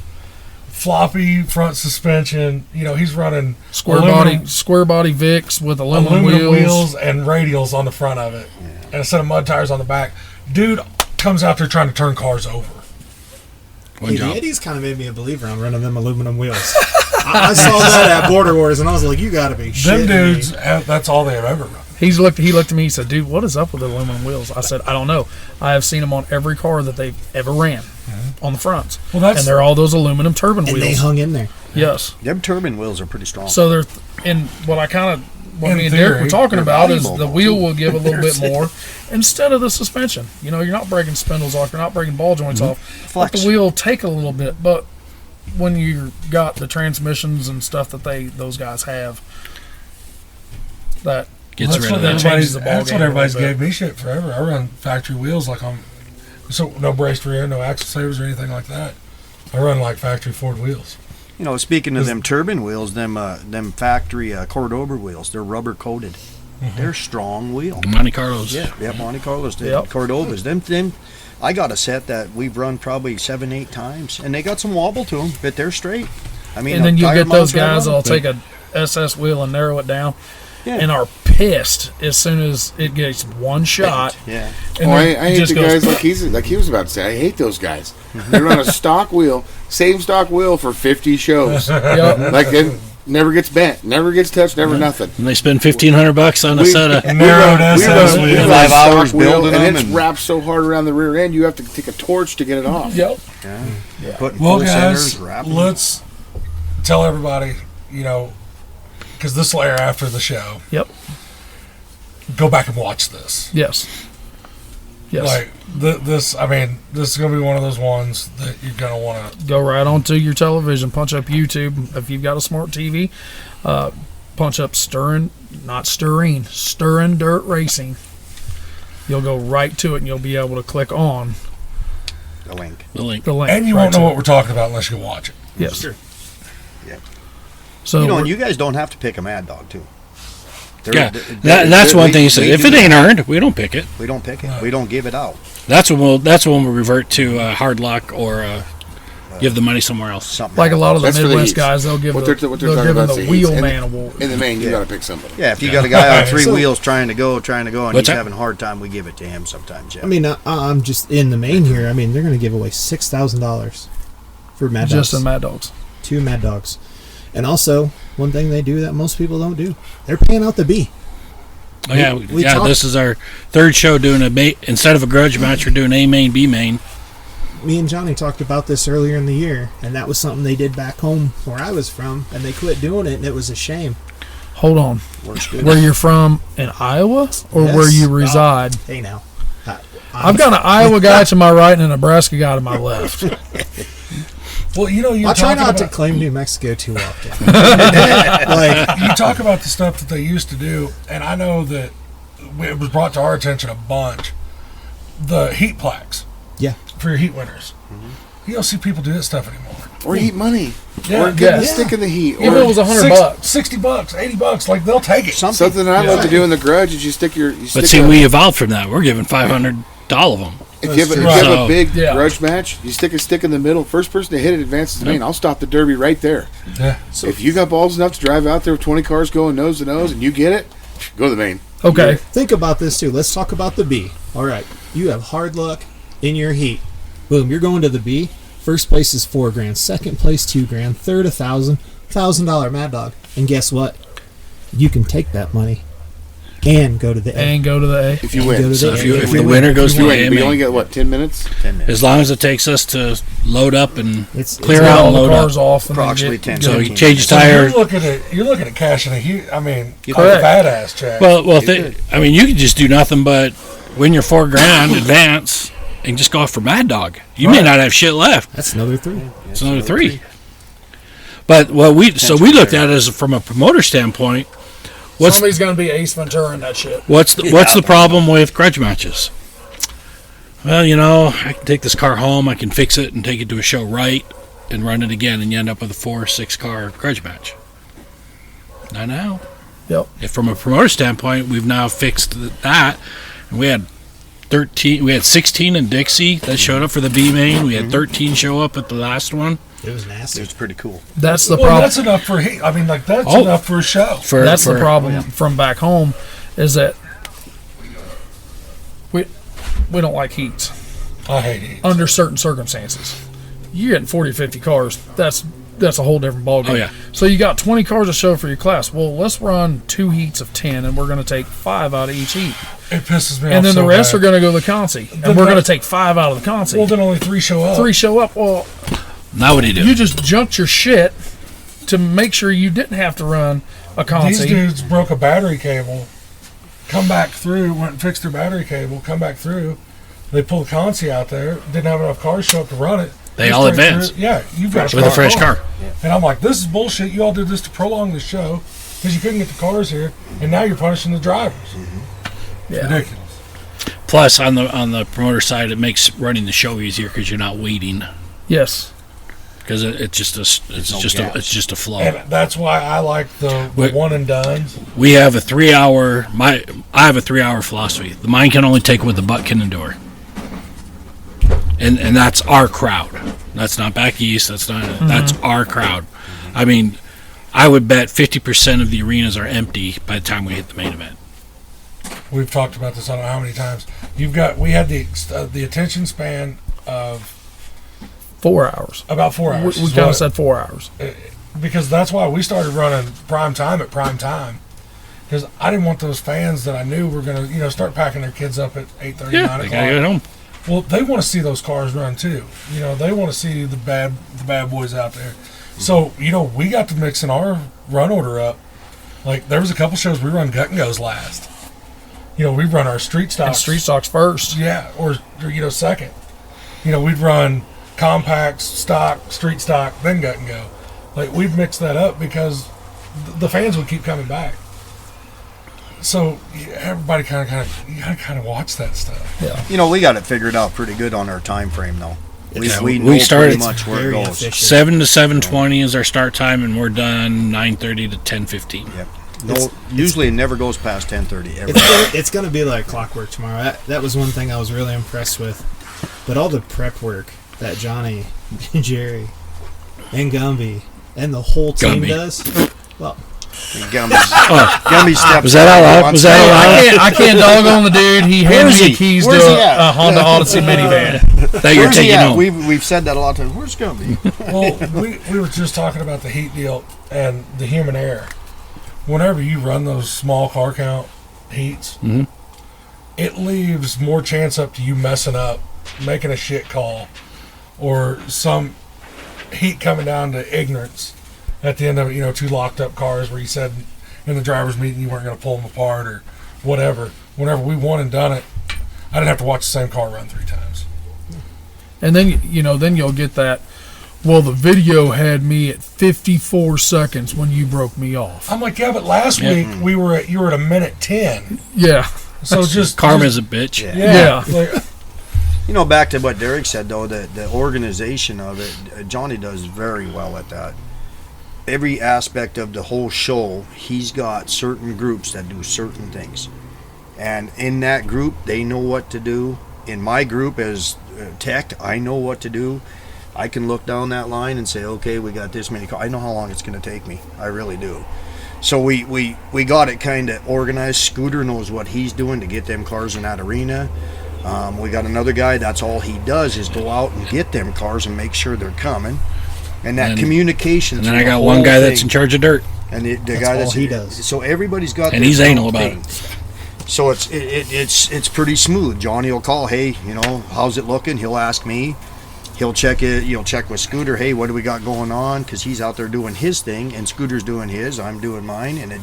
floppy front suspension. You know, he's running Square body Vicks with aluminum wheels and radials on the front of it, and a set of mud tires on the back. Dude comes out there trying to turn cars over. One Hey, job. the Eddie's kind of made me a believer on running them aluminum wheels. I saw that at Border Wars, and I was like, "You got to be Them shitting dudes, me." that's all they have ever run. He looked at me. He said, "Dude, what is up with the aluminum wheels?" I said, "I don't know. I have seen them on every car that they've ever ran on the fronts, Well, that's and they're all those aluminum turbine And they wheels." hung in there. Yes. Them turbine wheels are pretty strong. So they're and what In me and Derek were theory, talking they're about is valuable, the though, wheel too. will give a little bit more instead of the suspension. You know, you're not breaking spindles off, you're not breaking ball joints off. Let Flex. the wheel take a little bit, but when you got the transmissions and stuff that those guys have, that Gets that's rid what of that. changes the everybody's, that's ball what game a little everybody's bit. gave me shit forever. I run factory wheels so no braced rear, no axle savers or anything like that. I run like factory Ford wheels. You know, speaking of them turbine wheels, them factory Cordoba wheels, they're rubber coated. They're strong wheel. Monte Carlos. Yeah, Monte Carlos, the Yep. Cordobas. Them. I got a set that we've run probably 7-8 times, and they got some wobble to them, but they're straight. I mean, and then you tire get those mounts right guys on that'll 'em. take a SS wheel and narrow it down Yeah. and are pissed as soon as it gets one shot. Yeah. And I then hate just the goes, guys like he was about to say. I hate those guys. They run a stock wheel, same stock wheel for 50 shows. Yep. Like it never gets bent, never gets touched, never nothing. And they spend $1,500 on a We- set of. Narrowed SS we wheel. run 5 a stock hours wheel, building and them it's and- wrapped so hard around the rear end, you have to take a torch to get it off. Yep. Putting Well, full guys, centers, wrapping. let's tell everybody, because this will air after the show. Yep. Go back and watch this. Yes. Yes. Like this is going to be one of those ones that you're going to want to. Go right onto your television, punch up YouTube. If you've got a smart TV, punch up Stirrin Dirt Racing. You'll go right to it and you'll be able to click on The link. The link. the link. And you right won't know to what it. we're talking about unless you watch it. Yes. Sure. Yeah. So You know, and we're- you guys don't have to pick a Mad Dog, too. Yeah, that's one thing you said. If it ain't earned, we don't pick it. We don't pick it. We don't give it out. That's when we'll revert to hard luck or give the money somewhere else. Something like a lot of the That's for the Midwest heats. guys, they'll give What they'll they're give talking him about is the the heats. wheelman award. In the main, you Yeah. got to pick somebody. Yeah, if you got a guy on 3 So- wheels trying to go, and What's he's that? having a hard time, we give it to him sometimes. Yeah. I mean, I'm just in the main here. I mean, they're going to give away $6,000 for Mad Just Dogs. in Mad Dogs. 2 Mad Dogs. And also, one thing they do that most people don't do, they're paying out the B. Oh, yeah, we yeah. talked- This is our third show doing instead of a grudge match, we're doing A main, B main. Me and Johnny talked about this earlier in the year, and that was something they did back home where I was from, and they quit doing it, and it was a shame. Hold on. Works good. Where you're from in Iowa or Yes. where you reside? Hey, now. I've got an Iowa guy to my right and a Nebraska guy to my left. Well, you're I try talking not to about, claim New Mexico too often. Like, you talk about the stuff that they used to do, and I know that it was brought to our attention a bunch. The heat plaques. Yeah. For your heat winners. You don't see people do that stuff anymore. Or eat money. Yeah, or get yeah. the stick in the heat. Even Or if it was $100. $60, $80, like they'll take it. Something. something that I love to do in the grudge is you stick your. But see, we evolved from that. We're giving 500 to all of them. If you have So, a big yeah. grudge match, you stick a stick in the middle. First person to hit it advances the main. I'll stop the derby right there. Yeah. If you got balls enough to drive out there with 20 cars going nose to nose and you get it, go to the main. Okay. Think about this too. Let's talk about the B. All right, you have hard luck in your heat. Boom, you're going to the B. First place is $4,000. Second place $2,000. Third $1,000 Mad Dog. And guess what? You can take that money and go to the A. And go to the A. If you Go win. to So the if, A. if the winner goes If to you the win, A but you only main, get, what, 10 minutes? 10 minutes. as long as it takes us to load up and It's clear Get out all and the load cars up. off. And then Approximately get- 10. So you 15 change minutes. your tire. You're looking at cashing a huge. I mean, You like Correct. a badass check. Well, You th- could. I mean, you could just do nothing but win your $4,000 advance and just go off for Mad Dog. You may Right. not have shit left. That's another 3. It's another 3. But what we looked at it as from a promoter standpoint. What's Somebody's going to be Ace Ventura in that shit. what's the problem with grudge matches? Well, I can take this car home, I can fix it and take it to a show right and run it again, and you end up with a 4 or 6 car grudge match. Not now. Yep. If from a promoter standpoint, we've now fixed that, and we had 16 in Dixie that showed up for the B main. We had 13 show up at the last one. It was nasty. It's pretty cool. That's the well, problem. that's enough for heat. I mean, like that's Oh. enough for a show. That's the problem from back home, is that we don't like heats I hate heat. under certain circumstances. You're getting 40 or 50 cars. That's a whole different ballgame. Oh, yeah. So you got 20 cars to show for your class. Well, let's run 2 heats of 10, and we're going to take 5 out of each heat. It pisses me off. And then the so rest bad. are going to go to the consi, and Then we're going to that- take 5 out of the consi. Well, then only 3 show up. 3 show up. Well, Now what do you do? you just junked your shit to make sure you didn't have to run a These consi. dudes broke a battery cable, come back through, went and fixed their battery cable, come back through. They pulled the consi out there, didn't have enough cars show up to run it. They Just all straight advance. through- Yeah, you've got with a fresh car. And I'm like, this is bullshit. You all did this to prolong the show because you couldn't get the cars here, and now you're punishing the drivers. Yeah. Ridiculous. Plus, on the promoter side, it makes running the show easier because you're not waiting. Yes. Because it's just a flow. And that's why I like the Wait. one and dones. We have a 3-hour. I have a 3-hour philosophy. The mine can only take what the butt can endure. And that's our crowd. That's not back east. That's our crowd. I mean, I would bet 50% of the arenas are empty by the time we hit the main event. We've talked about this I don't know how many times. We had the attention span of 4 hours. about 4 We, hours. we is kind of what- said 4 hours. because that's why we started running prime time at prime time. Because I didn't want those fans that I knew were going to start packing their kids up at 8:30, 9 They o'clock. gotta get home. Well, they want to see those cars run too. They want to see the bad boys out there. So we got to mixing our run order up. Like there was a couple shows we run gut and goes last. We run our street And stocks. street stocks first. Yeah, or second. We'd run compact, stock, street stock, then gut and go. Like we'd mix that up because the fans would keep coming back. So everybody you gotta kind of watch that stuff. Yeah. We got it figured out pretty good on our time frame, though. Yeah, We we know started pretty much where it very goes. efficient. 7 to 7:20 is our start time, and we're done 9:30 to 10:15. Yep. No, usually it never goes past 10:30 ever. It's gonna be like clockwork tomorrow. That was one thing I was really impressed with. But all the prep work that Johnny, Jerry, and Gumby and the whole team Gumby. does. Well, Gumby stepped. Was that out loud? Was that out loud? I can't dog on the dude. He handed Where's me he? the keys Where's to he at? a Honda Odyssey minivan. That you're Where's he taking at? home. We've said that a lot of times. Where's Gumby? Well, we were just talking about the heat deal and the human error. Whenever you run those small car count heats, Mhm. it leaves more chance up to you messing up, making a shit call, or some heat coming down to ignorance at the end of it. 2 locked up cars where you said in the driver's meeting you weren't going to pull them apart or whatever. Whenever we won and done it, I didn't have to watch the same car run 3 times. And then then you'll get that. Well, the video had me at 54 seconds when you broke me off. I'm like, yeah, but last Yeah. week you were at a minute 10. Yeah. So just Karma's a bitch. Yeah. Yeah. Like, Back to what Derek said, though, the organization of it, Johnny does very well at that. Every aspect of the whole show, he's got certain groups that do certain things. And in that group, they know what to do. in my group as tech, I know what to do. I can look down that line and say, okay, we got this many cars. I know how long it's going to take me. I really do. So we got it kind of organized. Scooter knows what he's doing to get them cars in that arena. We got another guy, that's all he does is go out and get them cars and make sure they're coming. And that communication. And then I got one guy that's in charge of dirt. And the That's guy all that's he does. So everybody's got. And their he's own anal about thing. it. So it's pretty smooth. Johnny will call, hey, how's it looking? He'll ask me. He'll check it. You'll check with Scooter. Hey, what do we got going on? Because he's out there doing his thing, and Scooter's doing his. I'm doing mine, and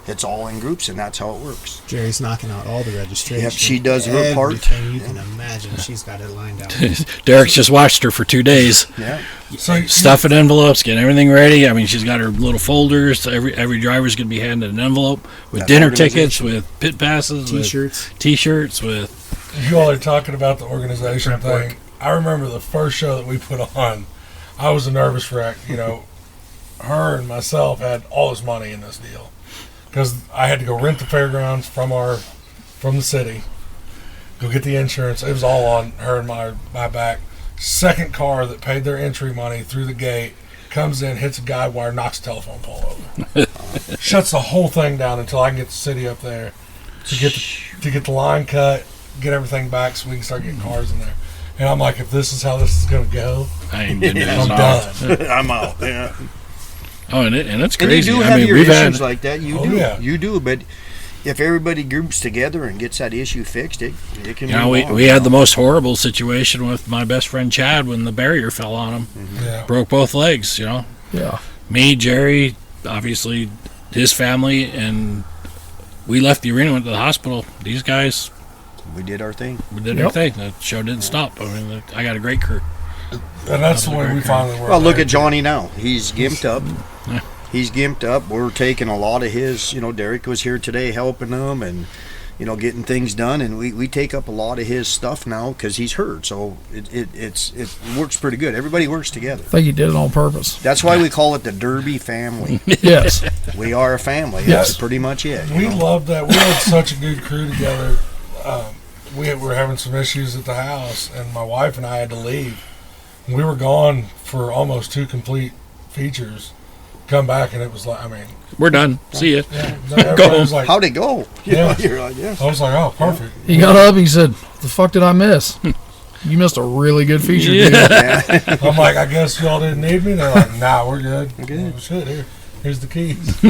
it's all in groups, and that's how it works. Jerry's knocking out all the registration. Yep, she does her part. Everything you can imagine, she's got it lined out. Derek's just watched her for 2 days. Yeah. So Stuffing envelopes, getting everything ready. I mean, she's got her little folders. Every driver's going to be handed an envelope with That dinner tickets, organization. with pit passes, T-shirts. with T-shirts, with you all are talking about the organization Prep work. thing. I remember the first show that we put on. I was a nervous wreck. Her and myself had all this money in this deal because I had to go rent the fairgrounds from the city, go get the insurance. It was all on her and my back. Second car that paid their entry money through the gate comes in, hits a guide wire, knocks the telephone pole over, shuts the whole thing down until I can get the city up there to get the line cut, get everything back so we can start getting cars in there. And I'm like, if this is how this is going to go, I ain't doing I'm this. done. I'm out. Yeah. Oh, and it's And crazy. you do I have mean, your we've issues had like that. You Oh, do. yeah. You do. But if everybody groups together and gets that issue fixed, it can You know, move we, on, we had the most horrible situation with my best friend Chad when the barrier fell on him. Yeah. Broke both legs, Yeah. Me, Jerry, obviously his family, and we left the arena, went to the hospital. These guys, We did our thing. we did our thing. The show didn't stop. I mean, I got a great crew. And that's the way we finally were. Well, look at Johnny now. He's gimped up. Yeah. He's gimped up. We're taking a lot of his. Derek was here today helping him and, getting things done. And we take up a lot of his stuff now because he's hurt. So it works pretty good. Everybody works together. I think he did it on purpose. That's why we call it the Derby family. Yes. We are a family. Yes. That's pretty much it. We loved that. We had such a good crew together. We were having some issues at the house, and my wife and I had to leave. We were gone for almost 2 complete features. Come back, and it was like, We're done. See ya. yeah, everybody was like, How'd it go? Yeah. You're like, yeah. I was like, oh, perfect. He got up. He said, "The fuck did I miss? You missed a really good feature, dude." I'm like, I guess y'all didn't need me. They're like, nah, we're good. good. Well, shit, here's the keys.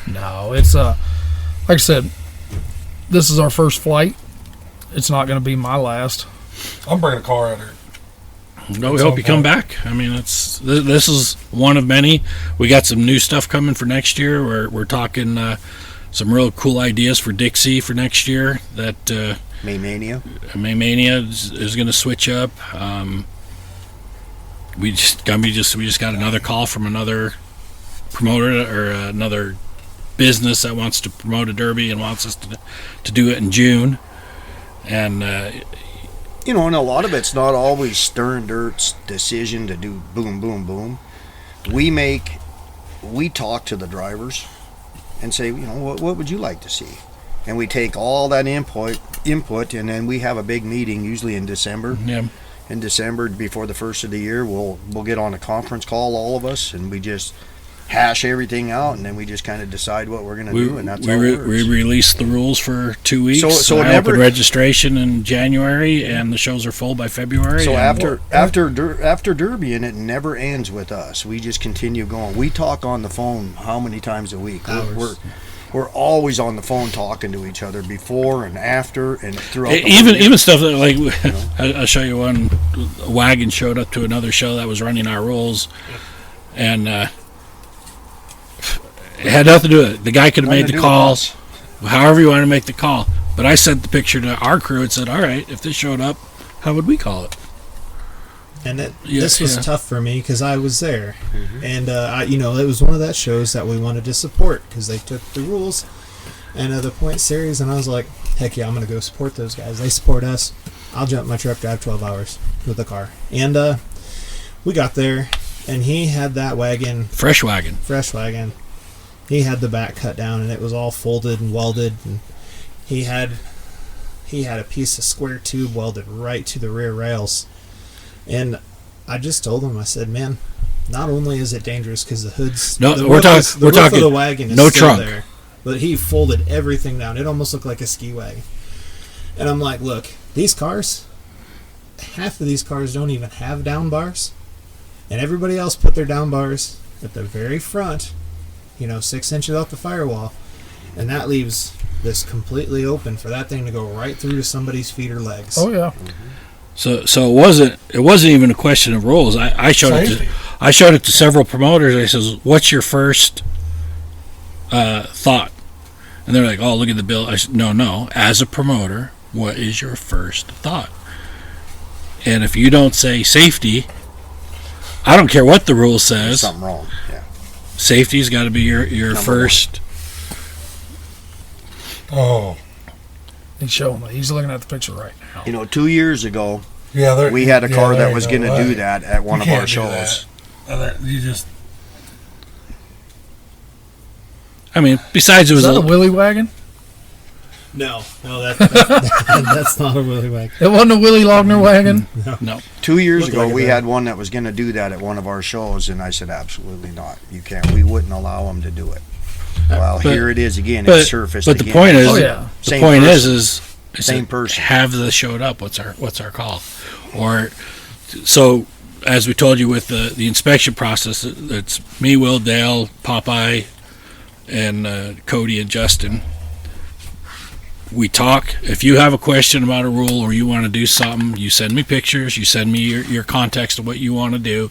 No, it's like I said, this is our first flight. It's not going to be my last. I'm bringing a car out here. No, we hope you come back. I mean, this is one of many. We got some new stuff coming for next year. We're talking some real cool ideas for Dixie for next year. That Maymania. Maymania is going to switch up. We just got another call from another promoter or another business that wants to promote a derby and wants us to do it in June. And And a lot of it's not always Stirrin Dirt's decision to do boom, boom, boom. We talk to the drivers and say, what would you like to see? And we take all that input, and then we have a big meeting, usually in December. yeah, In December, before the first of the year, we'll get on a conference call, all of us, and we just hash everything out, and then we just kind of decide what we're going to do, and that's how it works. we released the rules for 2 weeks. So it I never- opened registration in January, and the shows are full by February. So and after Derby, and it never ends with us. We just continue going. We talk on the phone how many times a week? Hours. We're always on the phone talking to each other before and after and throughout. The whole even year. even stuff that like I'll show you one. A wagon showed up to another show that was running our rules, and it had nothing to do with it. The guy could have Nothing made to the do with calls, however you want to make the call. But I sent the picture to our crew and said, "All right, if this showed up, how would we call it?" And Yeah, this was yeah. tough for me because I was there, and it was one of that shows that we wanted to support because they took the rules and the point series, and I was like, heck yeah, I'm gonna go support those guys. They support us. I'll jump in my truck, drive 12 hours with the car, and we got there, and he had that wagon, Fresh wagon. fresh wagon. He had the back cut down, and it was all folded and welded, and he had he had a piece of square tube welded right to the rear rails. And I just told him, I said, man, not only is it dangerous because the hood's No, the we're roof talking of the wagon is no still trunk. there, but he folded everything down. It almost looked like a ski wagon. And I'm like, look, these cars, half of these cars don't even have down bars, and everybody else put their down bars at the very front, 6 inches off the firewall, and that leaves this completely open for that thing to go right through to somebody's feet or legs. Oh yeah. So it wasn't even a question of rules. I showed it to several promoters. I says, "What's your first thought?" And they're like, "Oh, look at the bill." I said, "No. As a promoter, what is your first thought?" And if you don't say safety, I don't care what the rule There's says. something wrong. Yeah. Safety's got to be your Number first. Oh, He's showing me. He's looking at the picture right now. 2 years ago, yeah. we had a car there that you was go. going to do that at one You of our can't do shows. You just I mean, besides it Is was that a Willy wagon? No, that's not a Willy wagon. It wasn't a Willy Logner wagon. no. 2 years Looked ago, like we that. had one that was going to do that at one of our shows, and I said, absolutely not. You can't. We wouldn't allow them to do it. Well, But- here it is again. but- It's surfaced but the again. point is- Oh yeah. The Same point person. is I Same said, person. have the showed up. What's our call? Or so as we told you with the inspection process, it's me, Will, Dale, Popeye, and Cody and Justin. We talk. If you have a question about a rule or you want to do something, you send me pictures. You send me your context of what you want to do.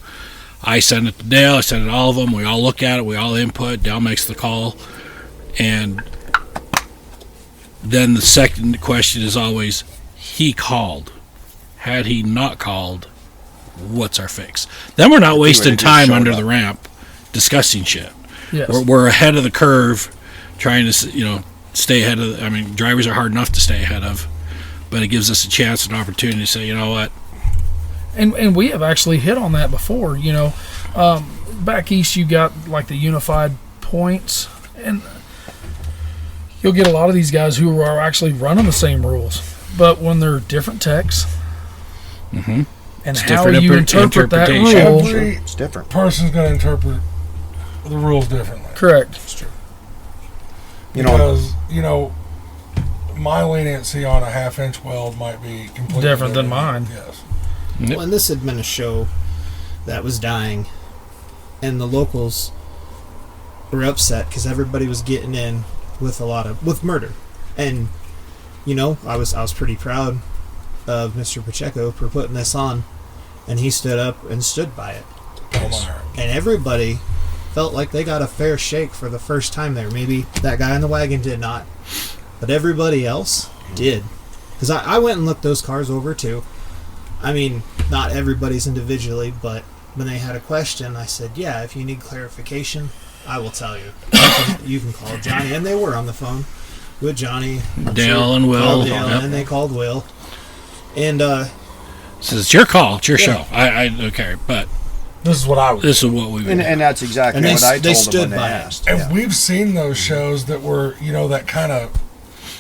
I send it to Dale. I send it to all of them. We all look at it. We all input. Dale makes the call, and then the second question is always, he called. Had he not called, what's our fix? Then we're not wasting would've just time showed under up. the ramp discussing shit. Yes. We're ahead of the curve, trying to stay ahead of. I mean, drivers are hard enough to stay ahead of, but it gives us a chance, an opportunity to say, you know what? And we have actually hit on that before. Back east you got like the unified points, and you'll get a lot of these guys who are actually running the same rules, but when they're different techs, and It's how different you interpret that interpretation. rule, every It's different. person's going to interpret the rules differently. correct? Because my leniency on a half-inch weld might be completely Different than mine. Yes. Well, and this had been a show that was dying, and the locals were upset because everybody was getting in with with murder, and I was pretty proud of Mr. Pacheco for putting this on, and he stood up and stood by it, and everybody felt like they got a fair shake for the first time there. Maybe that guy in the wagon did not, but everybody else did, because I went and looked those cars over too. I mean, not everybody's individually, but when they had a question, I said, yeah, if you need clarification, I will tell you. You can call Johnny. And they were on the phone with Johnny. Dale and Will. Called Dale, Yep. and they called Will. And So it's your call. It's your Yeah. show. I don't care, but This is what I would this is what we would And that's exactly And they- what I they told them stood when they by it. asked. And Yeah. we've seen those shows that were, that kind of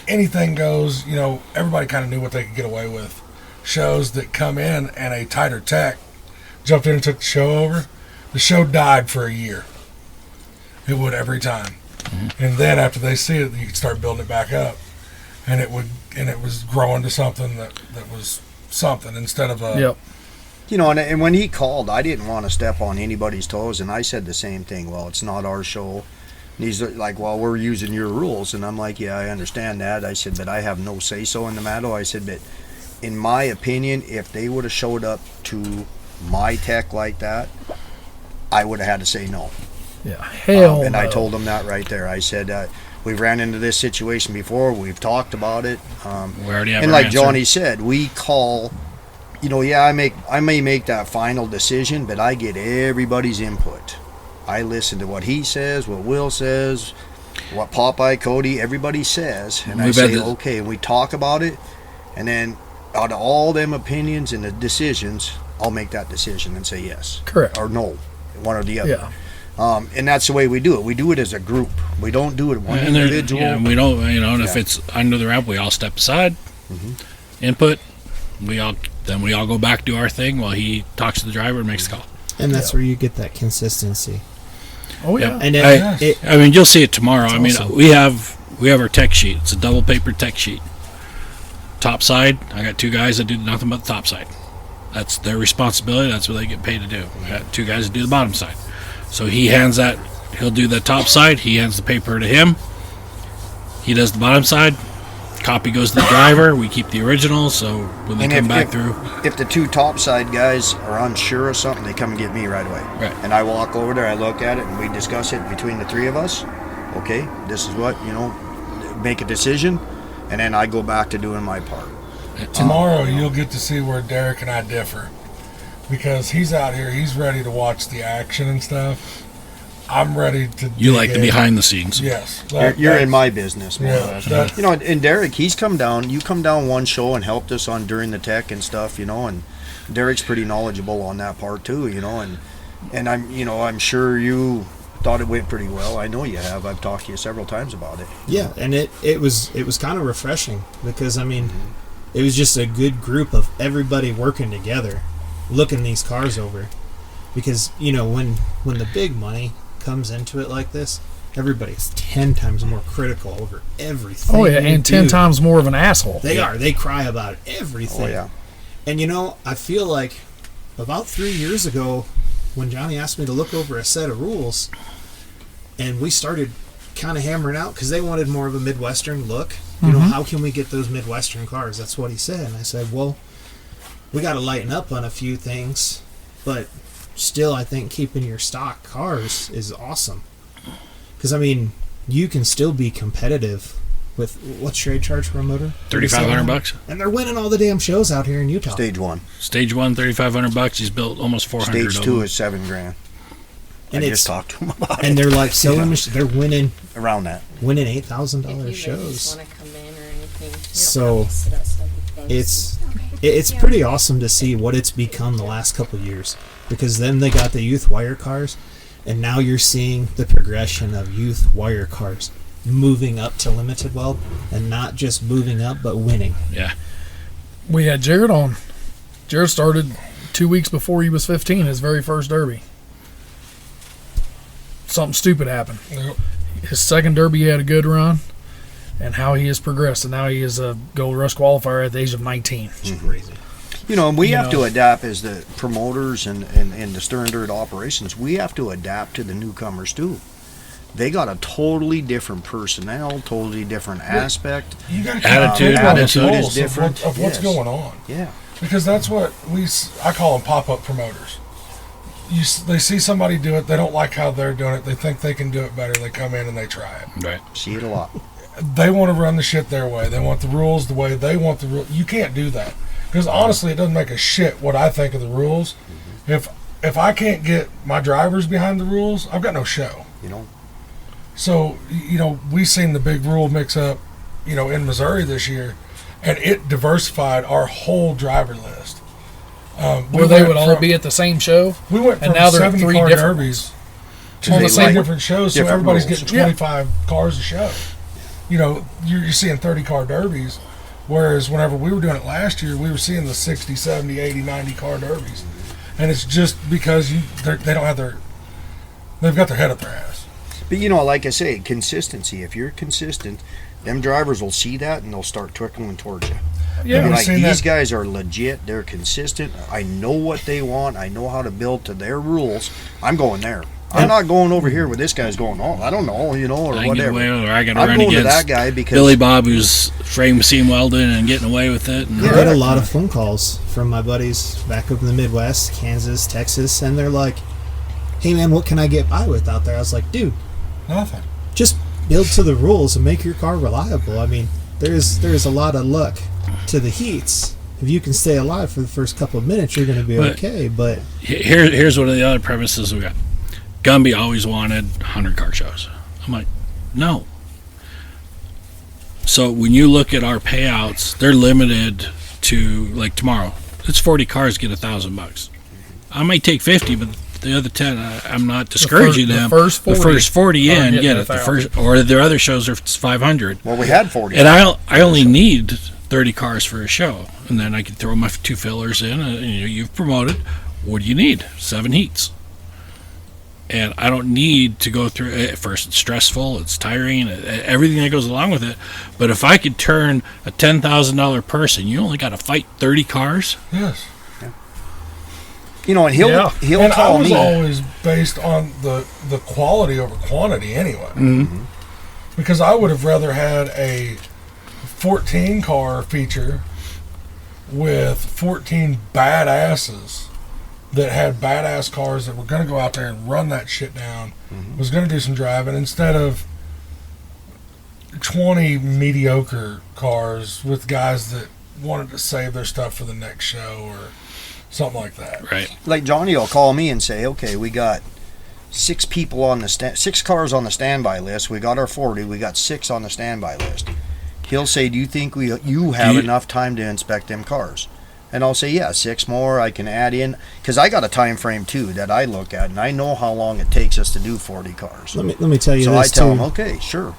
anything goes, everybody kind of knew what they could get away with. Shows that come in and a tighter tech jumped in and took the show over. The show died for a year. It would every time. And then after they see it, you could start building it back up. And it was growing to something that was something instead of a. Yep. And when he called, I didn't want to step on anybody's toes, and I said the same thing. Well, it's not our show. And he's like, well, we're using your rules. And I'm like, yeah, I understand that. I said, but I have no say-so in the matter. I said, but in my opinion, if they would have showed up to my tech like that, I would have had to say no. Yeah. Hell And no. I told them that right there. I said, we've ran into this situation before. We've talked about it. we already have And our like answer. Johnny said, we call. I may make that final decision, but I get everybody's input. I listen to what he says, what Will says, what Popeye, Cody, everybody says, and I We've say, had the- okay, we talk about it, and then out of all them opinions and the decisions, I'll make that decision and say yes Correct. or no, one or the other. Yeah. And that's the way we do it. We do it as a group. We don't do it one And there- individual. yeah, we don't, and if Yeah. it's under the ramp, we all step aside. input. We all go back, do our thing while he talks to the driver and makes the call. And that's where you get that consistency. Oh yeah. And I mean, you'll see it tomorrow. I mean, awesome. we have our tech sheet. It's a double paper tech sheet. Top side, I got 2 guys that do nothing but the top side. That's their responsibility. That's what they get paid to do. I got 2 guys that do the bottom side. So he'll do the top side. He hands the paper to him. He does the bottom side. Copy goes to the driver. We keep the original. So when they come back through, if the 2 topside guys are unsure of something, they come and get me right away. Right. And I walk over there, I look at it, and we discuss it between the 3 of us. Okay, this is what, make a decision, and then I go back to doing my part. Tomorrow you'll get to see where Derek and I differ, because he's out here, he's ready to watch the action and stuff. I'm ready to. You like the behind the scenes. Yes, You're in my business, man. Yeah, And Derek, he's come down. You come down one show and helped us on during the tech and stuff, and Derek's pretty knowledgeable on that part too, and I'm sure you thought it went pretty well. I know you have. I've talked to you several times about it. Yeah, and it was kind of refreshing because it was just a good group of everybody working together, looking these cars over, because when the big money comes into it like this, everybody's 10 times more critical over everything. Oh yeah, and 10 times more of an asshole. They are. They cry about everything. Oh yeah. And I feel like about 3 years ago, when Johnny asked me to look over a set of rules, and we started kind of hammering out because they wanted more of a Midwestern look. How can we get those Midwestern cars? That's what he said. And I said, well, we got to lighten up on a few things, but still, I think keeping your stock cars is awesome. Because, you can still be competitive with, what's Trade charge for a motor? $3,500. And they're winning all the damn shows out here in Utah. Stage 1. Stage 1, $3,500. He's built almost 400. Stage 2 is $7,000. And I just talked to him about it. And they're like selling, they're winning around that. Winning If $8,000 you shows. want to come in or anything, you don't So, have to sit outside the fence. It's pretty awesome to see what it's become the last couple of years, because then they got the youth wire cars, and now you're seeing the progression of youth wire cars moving up to limited weld, and not just moving up but winning. Yeah. We had Jared on. Jared started 2 weeks before he was 15, his very first derby. Something stupid happened. Yep. His second derby, he had a good run, and how he has progressed, and now he is a Gold Rush qualifier at the age of 19. It's crazy. We have to adapt as the promoters and the Stirrin Dirt operations. We have to adapt to the newcomers too. They got a totally different personnel, totally different aspect. You got to Attitude, attitude is different. of what's Yes. going on. Yeah. Because that's what I call them pop-up promoters. They see somebody do it, they don't like how they're doing it, they think they can do it better, they come in and they try it. Right. See it a lot. They want to run the shit their way. They want the rules the way they want the rules. You can't do that. Because honestly, it doesn't make a shit what I think of the rules. If I can't get my drivers behind the rules, I've got no show. So, we seen the big rule mix up, in Missouri this year, and it diversified our whole driver list. Where they would all be at the same show. We went and from now they're at 70 3 car different derbies ones. to the same different shows, so different everybody's rules. getting 25 cars a show. You're seeing 30 car derbies, whereas whenever we were doing it last year, we were seeing the 60, 70, 80, 90 car derbies. And it's just because they don't have they've got their head up their ass. But like I say, consistency. If you're consistent, them drivers will see that and they'll start trickling towards you. Yeah, we've Like seen these that. guys are legit. They're consistent. I know what they want. I know how to build to their rules. I'm going there. I'm not going over here where this guy's going. Oh, I don't know, or I can get whatever. away with it, or I got to I'm run going to against that guy because Billy Bob, who's frame seam welding and getting away with it. And I get a lot of phone calls from my buddies back up in the Midwest, Kansas, Texas, and they're like, hey man, what can I get by with out there? I was like, dude, Nothing. just build to the rules and make your car reliable. There's a lot of luck to the heats. If you can stay alive for the first couple of minutes, you're going to be okay. But here's one of the other premises we got. Gumby always wanted 100 car shows. I'm like, no. So when you look at our payouts, they're limited to, like tomorrow, it's 40 cars get $1,000. I might take 50, but the other 10, I'm not discouraging them. The first 40 in, getting get it. The 1,000. first, or their other shows are 500. well, we had 40. And I only need 30 cars for a show, and then I can throw my 2 fillers in. You've promoted. What do you need? 7 heats. And I don't need to go through it. At first, it's stressful, it's tiring, everything that goes along with it. But if I could turn a $10,000 person, you only got to fight 30 cars. Yes. You know, and he'll And I call was me. always based on the quality over quantity anyway. Mm-hmm. Because I would have rather had a 14 car feature with 14 badasses that had badass cars that were going to go out there and run that shit down, was going to do some driving, instead of 20 mediocre cars with guys that wanted to save their stuff for the next show or something like that. Right. Like Johnny will call me and say, okay, we got 6 people on the 6 cars on the standby list. We got our 40. We got 6 on the standby list. He'll say, do you think you have enough time to inspect them cars? And I'll say, yeah, 6 more I can add in, because I got a time frame too that I look at, and I know how long it takes us to do 40 cars. Let me tell you So this I tell too. him, okay, sure.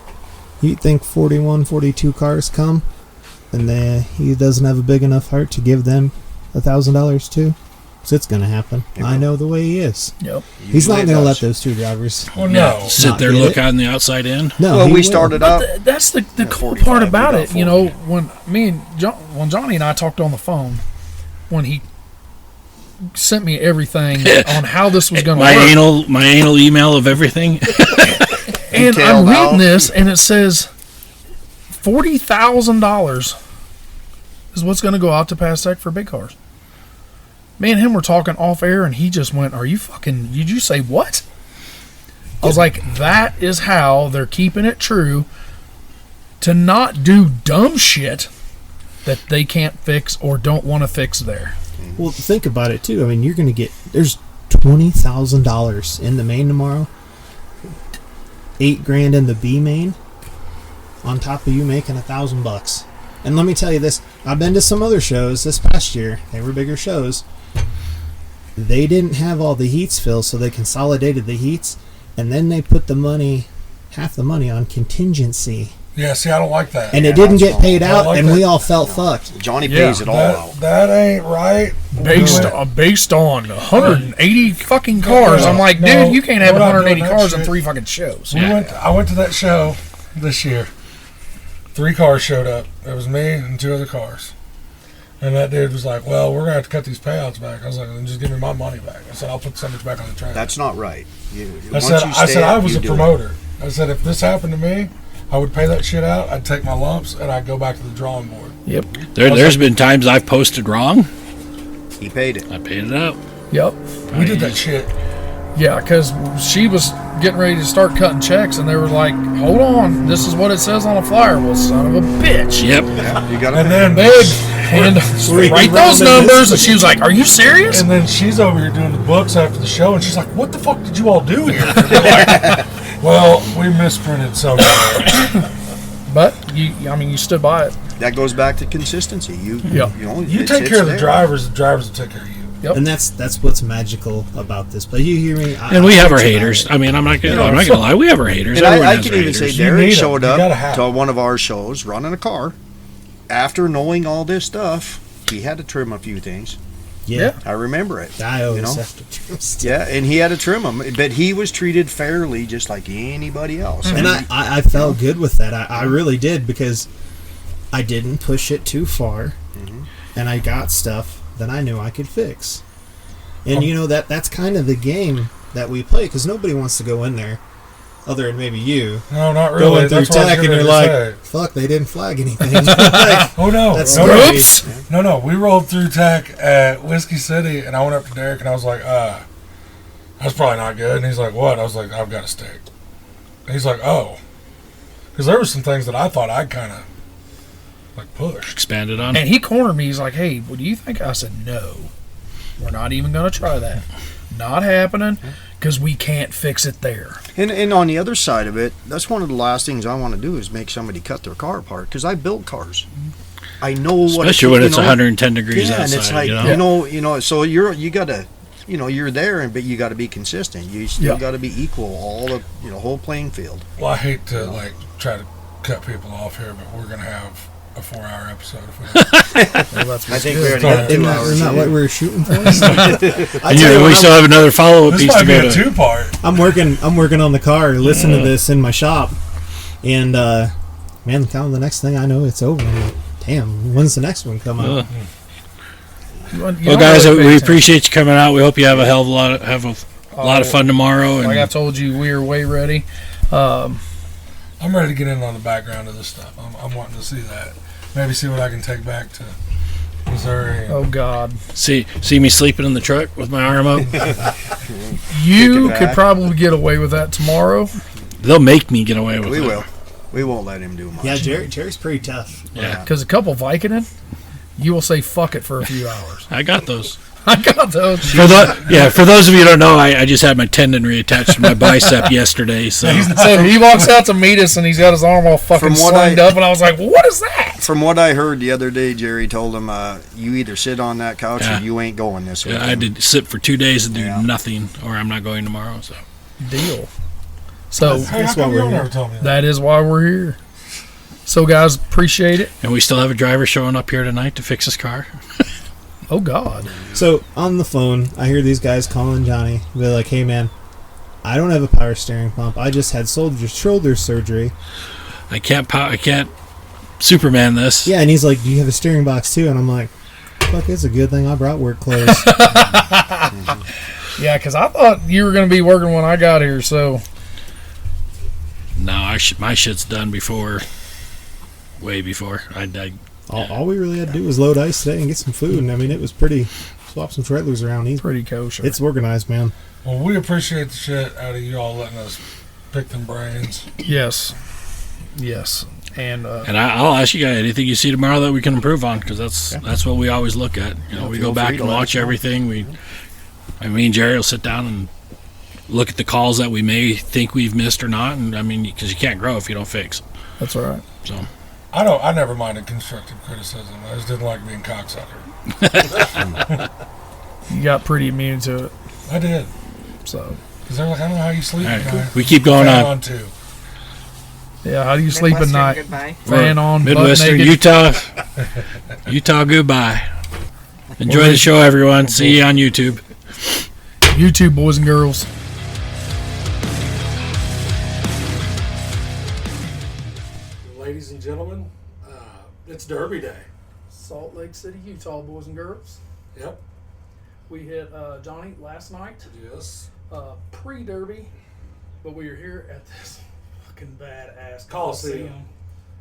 You think 41, 42 cars come, and he doesn't have a big enough heart to give them $1,000 too? So it's going to happen. I know the way he is. Yep. He's not Usually going to let does. those 2 drivers. Well, no. Sit Not there, get look it. on the outside in. No, Well, he we will. started out. That's the cool 45, part about we got it. You know, when Johnny and I talked on the phone, when he sent me everything on how this was going to work. My anal email of everything. And Detailed I'm reading out. this, and it says $40,000 is what's going to go out to PASTEC for big cars. Me and him were talking off air, and he just went, did you say what? I was like, that is how they're keeping it true to not do dumb shit that they can't fix or don't want to fix there. Well, think about it too. I mean, you're going to get, there's $20,000 in the main tomorrow, $8,000 in the B main, on top of you making $1,000. And let me tell you this: I've been to some other shows this past year. They were bigger shows. They didn't have all the heats filled, so they consolidated the heats, and then they put half the money on contingency. Yeah, see, I don't like that. And it didn't get paid I don't out, like and that. we all felt fucked. Johnny pays it all out. That ain't right. Based on 180 fucking cars. I'm like, No, dude, you can't have we're not 180 doing that cars in shit. 3 fucking shows. I went to that show this year. 3 cars showed up. It was me and 2 other cars. And that dude was like, well, we're going to have to cut these payouts back. I was like, then just give me my money back. I said, I'll put so much back on the trailer. That's not right. I said I was a promoter. I said, if this happened to me, I would pay that shit out. I'd take my lumps, and I'd go back to the drawing board. Yep. There's been times I've posted wrong. He paid it. I paid it out. Yep. We did that shit. Yeah, because she was getting ready to start cutting checks, and they were like, hold on, this is what it says on a flyer. Well, son of a bitch. Yep. Yeah, you got to And pay. then Write those numbers. And she was like, are you serious? And then she's over here doing the books after the show, and she's like, what the fuck did you all do here? We're like, well, we misprinted something. But, you stood by it. That goes back to consistency. You Take care of the drivers will take care of you. Yep. And that's what's magical about this. But you hear me? And we have our haters. I mean, I'm not gonna lie. We have our haters. And Everyone I has can their even say haters. You need Derek 'em. showed You gotta up have to 'em. one of our shows running a car. After knowing all this stuff, he had to trim a few things. Yeah. I remember it. I always You know? have to trust. Yeah, and he had to trim them, but he was treated fairly, just like anybody else. And I felt good with that. I really did, because I didn't push it too far, and I got stuff that I knew I could fix. And that's kind of the game that we play, because nobody wants to go in there, other than maybe you, No, not really. going through That's what I was tech, and getting you're ready like, to say. fuck, they didn't flag anything. Like, Oh no, that's no, great. Oops. no. We rolled through tech at Whiskey City, and I went up to Derek, and I was like, that's probably not good. And he's like, what? I was like, I've got a stick. And he's like, oh, because there were some things that I thought I'd kind of like pushed. Expanded on. And he cornered me. He's like, hey, what do you think? I said, no. We're not even going to try that. Not happening, because we can't fix it there. And on the other side of it, that's one of the last things I want to do is make somebody cut their car apart, because I build cars. I know what, Especially when it's 110 degrees yeah, outside. and it's like so you gotta, you're there, but you got to be consistent. You still got to be equal, all the whole playing field. Well, I hate to like try to cut people off here, but we're gonna have a 4-hour episode. If we Well, that's I think good. we already got Isn't 2 that, hours. isn't that what we were shooting for? And we still have another follow-up this piece might to be go a to. 2-part. I'm working on the car, listening to this in my shop, and man, kind of the next thing I know, it's over. I'm like, damn, when's the next one come out? Well, guys, we appreciate you coming out. We hope you have a hell of a lot of fun tomorrow. And Like I told you, we are way ready. I'm ready to get in on the background of this stuff. I'm wanting to see that. Maybe see what I can take back to Missouri. Oh God, see me sleeping in the truck with my arm up. you back. could probably get away with that tomorrow. They'll make me get away with We it. will. We won't let him do much. Yeah, Jerry's pretty tough. Yeah, Because a couple Vicodin, you will say fuck it for a few hours. I got those. I got those. For those of you who don't know, I just had my tendon reattached to my bicep yesterday. So So he walks out to meet us and he's got his arm all fucking From what slimed I- up, and I was like, "What is that?" From what I heard the other day, Jerry told him, you either sit on that couch Yeah. or you ain't going this weekend. I had to sit for 2 days and do Yeah. nothing, or I'm not going tomorrow. So Deal. So Hey, how That's why come we're you here. never told me that? that is why we're here. So guys, appreciate it. and we still have a driver showing up here tonight to fix his car. Oh God. So on the phone, I hear these guys calling Johnny. They're like, "Hey man, I don't have a power steering pump. I just had shoulder surgery." I can't Superman this. Yeah, and he's like, "Do you have a steering box too?" And I'm like, "Fuck, it's a good thing I brought work clothes." Yeah, because I thought you were going to be working when I got here. So No, my shit's done before. Way before. all we really had to do was load ice today and get some food. And I mean, it was pretty. Swap some trailers around. pretty kosher. It's organized, man. Well, we appreciate the shit out of you all letting us pick them brains. Yes. And And I'll ask you guys anything you see tomorrow that we can improve on, because that's what we always look at. You know, Yeah, we feel go back free to and let watch us know. everything. Me and Jerry will sit down and look at the calls that we may think we've missed or not. And I mean, because you can't grow if you don't fix. that's all right. So I never minded constructive criticism. I just didn't like being cocksucker. You got pretty immune to it. I did. So Because they're like, I don't know how you sleep all at right, night. we keep going Fan on. too. yeah, how do you sleep at Midwestern night? Goodbye. Fan on, butt Midwestern naked. Utah goodbye. Enjoy the show, everyone. See you on YouTube. YouTube boys and girls. Ladies and gentlemen, it's Derby Day. Salt Lake City, Utah boys and girls. Yep. We hit Johnny last night, Yes. pre-derby, but we are here at this fucking badass Coliseum.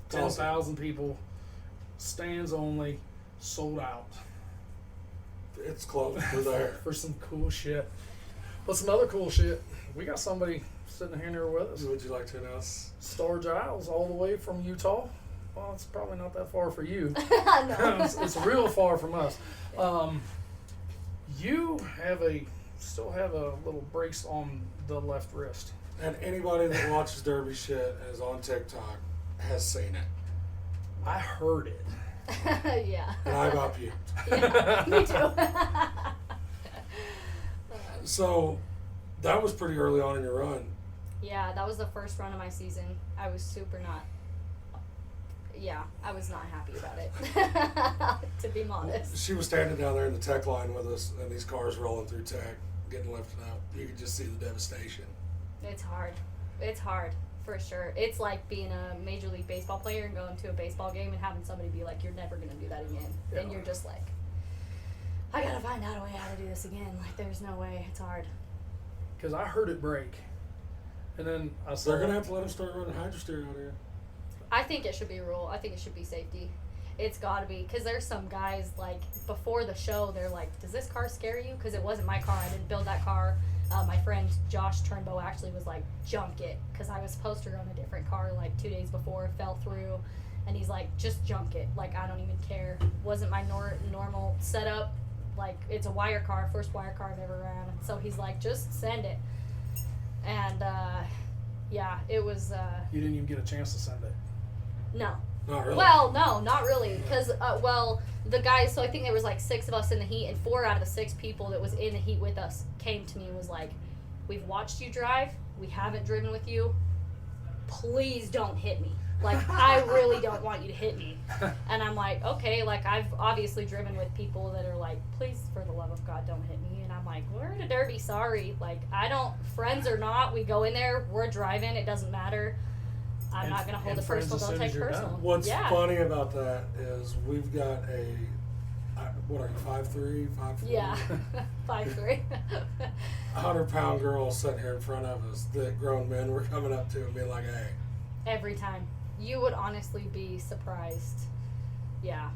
10,000 people, stands only, sold out It's close. We're there. for some cool shit. But some other cool shit, we got somebody sitting here with us. Who would you like to announce? Star Giles, all the way from Utah. Well, it's probably not that far for you. No. it's real far from us. You still have a little brace on the left wrist. And anybody that watches Derby shit and is on TikTok has seen it. I heard it. Yeah. And I about puked. Yeah. Me too. So that was pretty early on in your run. Yeah, that was the first run of my season. I was I was not happy about it, to be honest. She was standing down there in the tech line with us, and these cars rolling through tech, getting lifted up. You could just see the devastation. It's hard. It's hard, for sure. It's like being a Major League Baseball player and going to a baseball game and having somebody be like, you're never going to do that again. Yeah. And you're just like, I got to find out a way how to do this again. Like, there's no way. It's hard. Because I heard it break. And then I saw They're going to have to let them start running hydrosteer out here. I think it should be a rule. I think it should be safety. It's got to be. Because there's some guys, like, before the show, they're like, does this car scare you? Because it wasn't my car. I didn't build that car. My friend Josh Turnbow actually was like, junk it. Because I was supposed to run a different car, like, 2 days before. Fell through. And he's like, just junk it. Like, I don't even care. Wasn't my normal setup. Like, it's a wire car. First wire car I've ever ran. So he's like, just send it. And, yeah, it was, you didn't even get a chance to send it. no. Not really. Well, no, not really, because the guys. So I think there was like 6 of us in the heat, and 4 out of the 6 people that was in the heat with us came to me and was like, "We've watched you drive. We haven't driven with you. Please don't hit me." Like, I really don't want you to hit me. And I'm like, okay, like, I've obviously driven with people that are like, please, for the love of God, don't hit me. And I'm like, we're in a derby, sorry. Like, I don't, friends or not, we go in there, we're driving, it doesn't matter. I'm not going to hold it personal, don't take personal. What's funny about that is we've got what are you, 5'3", 5'4"? Yeah, 5'3". 100-pound girl sitting here in front of us that grown men were coming up to and being like, hey. Every time. You would honestly be surprised. Yeah.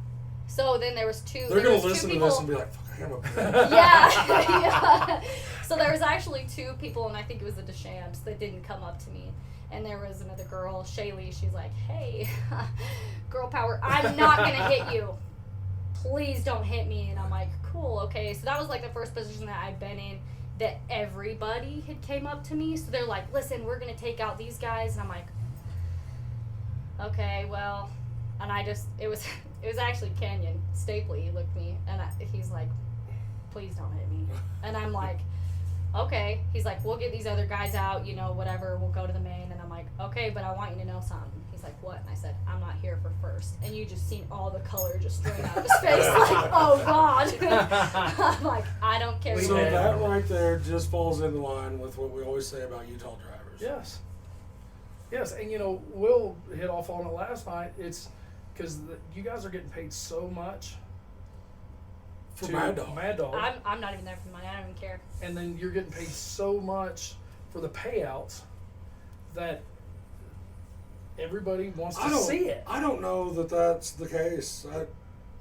So then there was two. They're going to listen to this and be like, fuck, I am a bitch. Yeah. Yeah. So there was actually two people, and I think it was the Deschamps, that didn't come up to me. And there was another girl, Shaylee, she's like, hey, girl power, I'm not going to hit you. Please don't hit me. And I'm like, cool, okay. So that was like the first position that I've been in that everybody had came up to me. So they're like, listen, we're going to take out these guys. And I'm like, okay, well, and it was actually Kenyon Stapley. He looked at me, and he's like, please don't hit me. And I'm like, okay. He's like, we'll get these other guys out, whatever, we'll go to the main. And I'm like, okay, but I want you to know something. He's like, what? And I said, I'm not here for first. And you just seen all the color just straight out of his face, like, oh God. I'm like, I don't care. So that right there just falls into line with what we always say about Utah drivers. Yes. Yes, and Will hit off on it last night. It's because you guys are getting paid so much for Mad Dog. I'm not even there for the money. I don't even care. And then you're getting paid so much for the payouts that everybody wants to see it. I don't know that that's the case.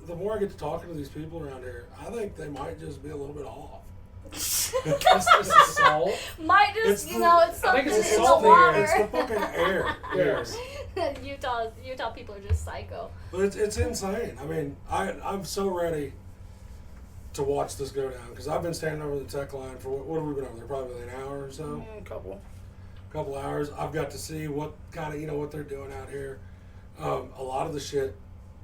The more I get to talking to these people around here, I think they might just be a little bit off. It's the salt. Might just, it's something it's in the water. It's the fucking air. Yes. Utah people are just psycho. But it's insane. I mean, I'm so ready to watch this go down because I've been standing over the tech line for what have we been over there? Probably an hour or so. A couple hours. I've got to see what kind of what they're doing out here. A lot of the shit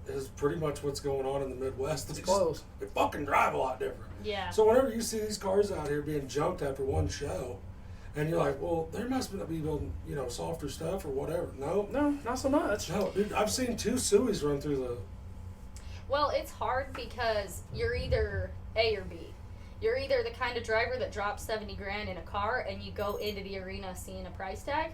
is pretty much what's going on in the Midwest. It's close. They fucking drive a lot different. Yeah. So whenever you see these cars out here being junked after one show, and you're like, well, they must be building, softer stuff or whatever. No, not so much. No, dude, I've seen 2 Sueys run through the. Well, it's hard because you're either A or B. You're either the kind of driver that drops $70,000 in a car and you go into the arena seeing a price tag,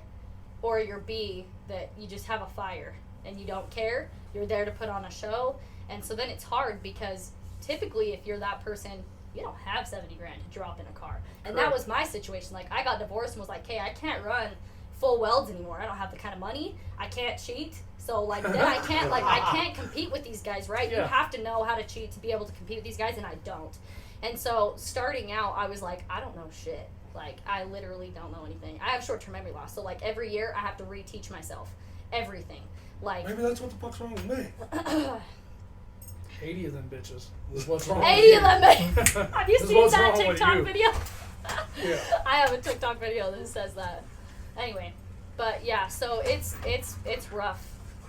or you're B, that you just have a fire and you don't care. You're there to put on a show, and so then it's hard because typically if you're that person, you don't have $70,000 to drop in a car. And that was my situation. Like, I got divorced and was like, hey, I can't run full welds anymore. I don't have the kind of money. I can't cheat. So, like, then I can't compete with these guys, right? Yeah. You have to know how to cheat to be able to compete with these guys, and I don't. And so, starting out, I was like, I don't know shit. Like, I literally don't know anything. I have short-term memory loss. So, like, every year, I have to reteach myself everything. Like, maybe that's what the fuck's wrong with me. 80 of them bitches. Is what's wrong 80 of them. Have you seen that wrong with TikTok you. video? Yeah. I have a TikTok video that says that. Anyway, but yeah, so it's rough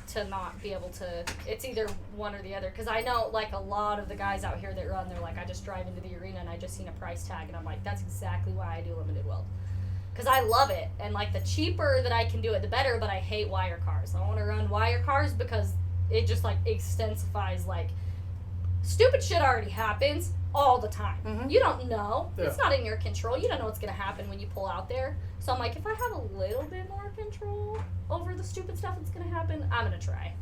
to not be able to. It's either one or the other. Because I know, like, a lot of the guys out here that run, they're like, I just drive into the arena and I just seen a price tag, and I'm like, that's exactly why I do limited weld. Because I love it, and like the cheaper that I can do it, the better. But I hate wire cars. I want to run wire cars because it just like extensifies, like, stupid shit already happens all the time. Mm-hmm. You don't know. Yeah. It's not in your control. You don't know what's going to happen when you pull out there. So I'm like, if I have a little bit more control over the stupid stuff that's going to happen, I'm going to try.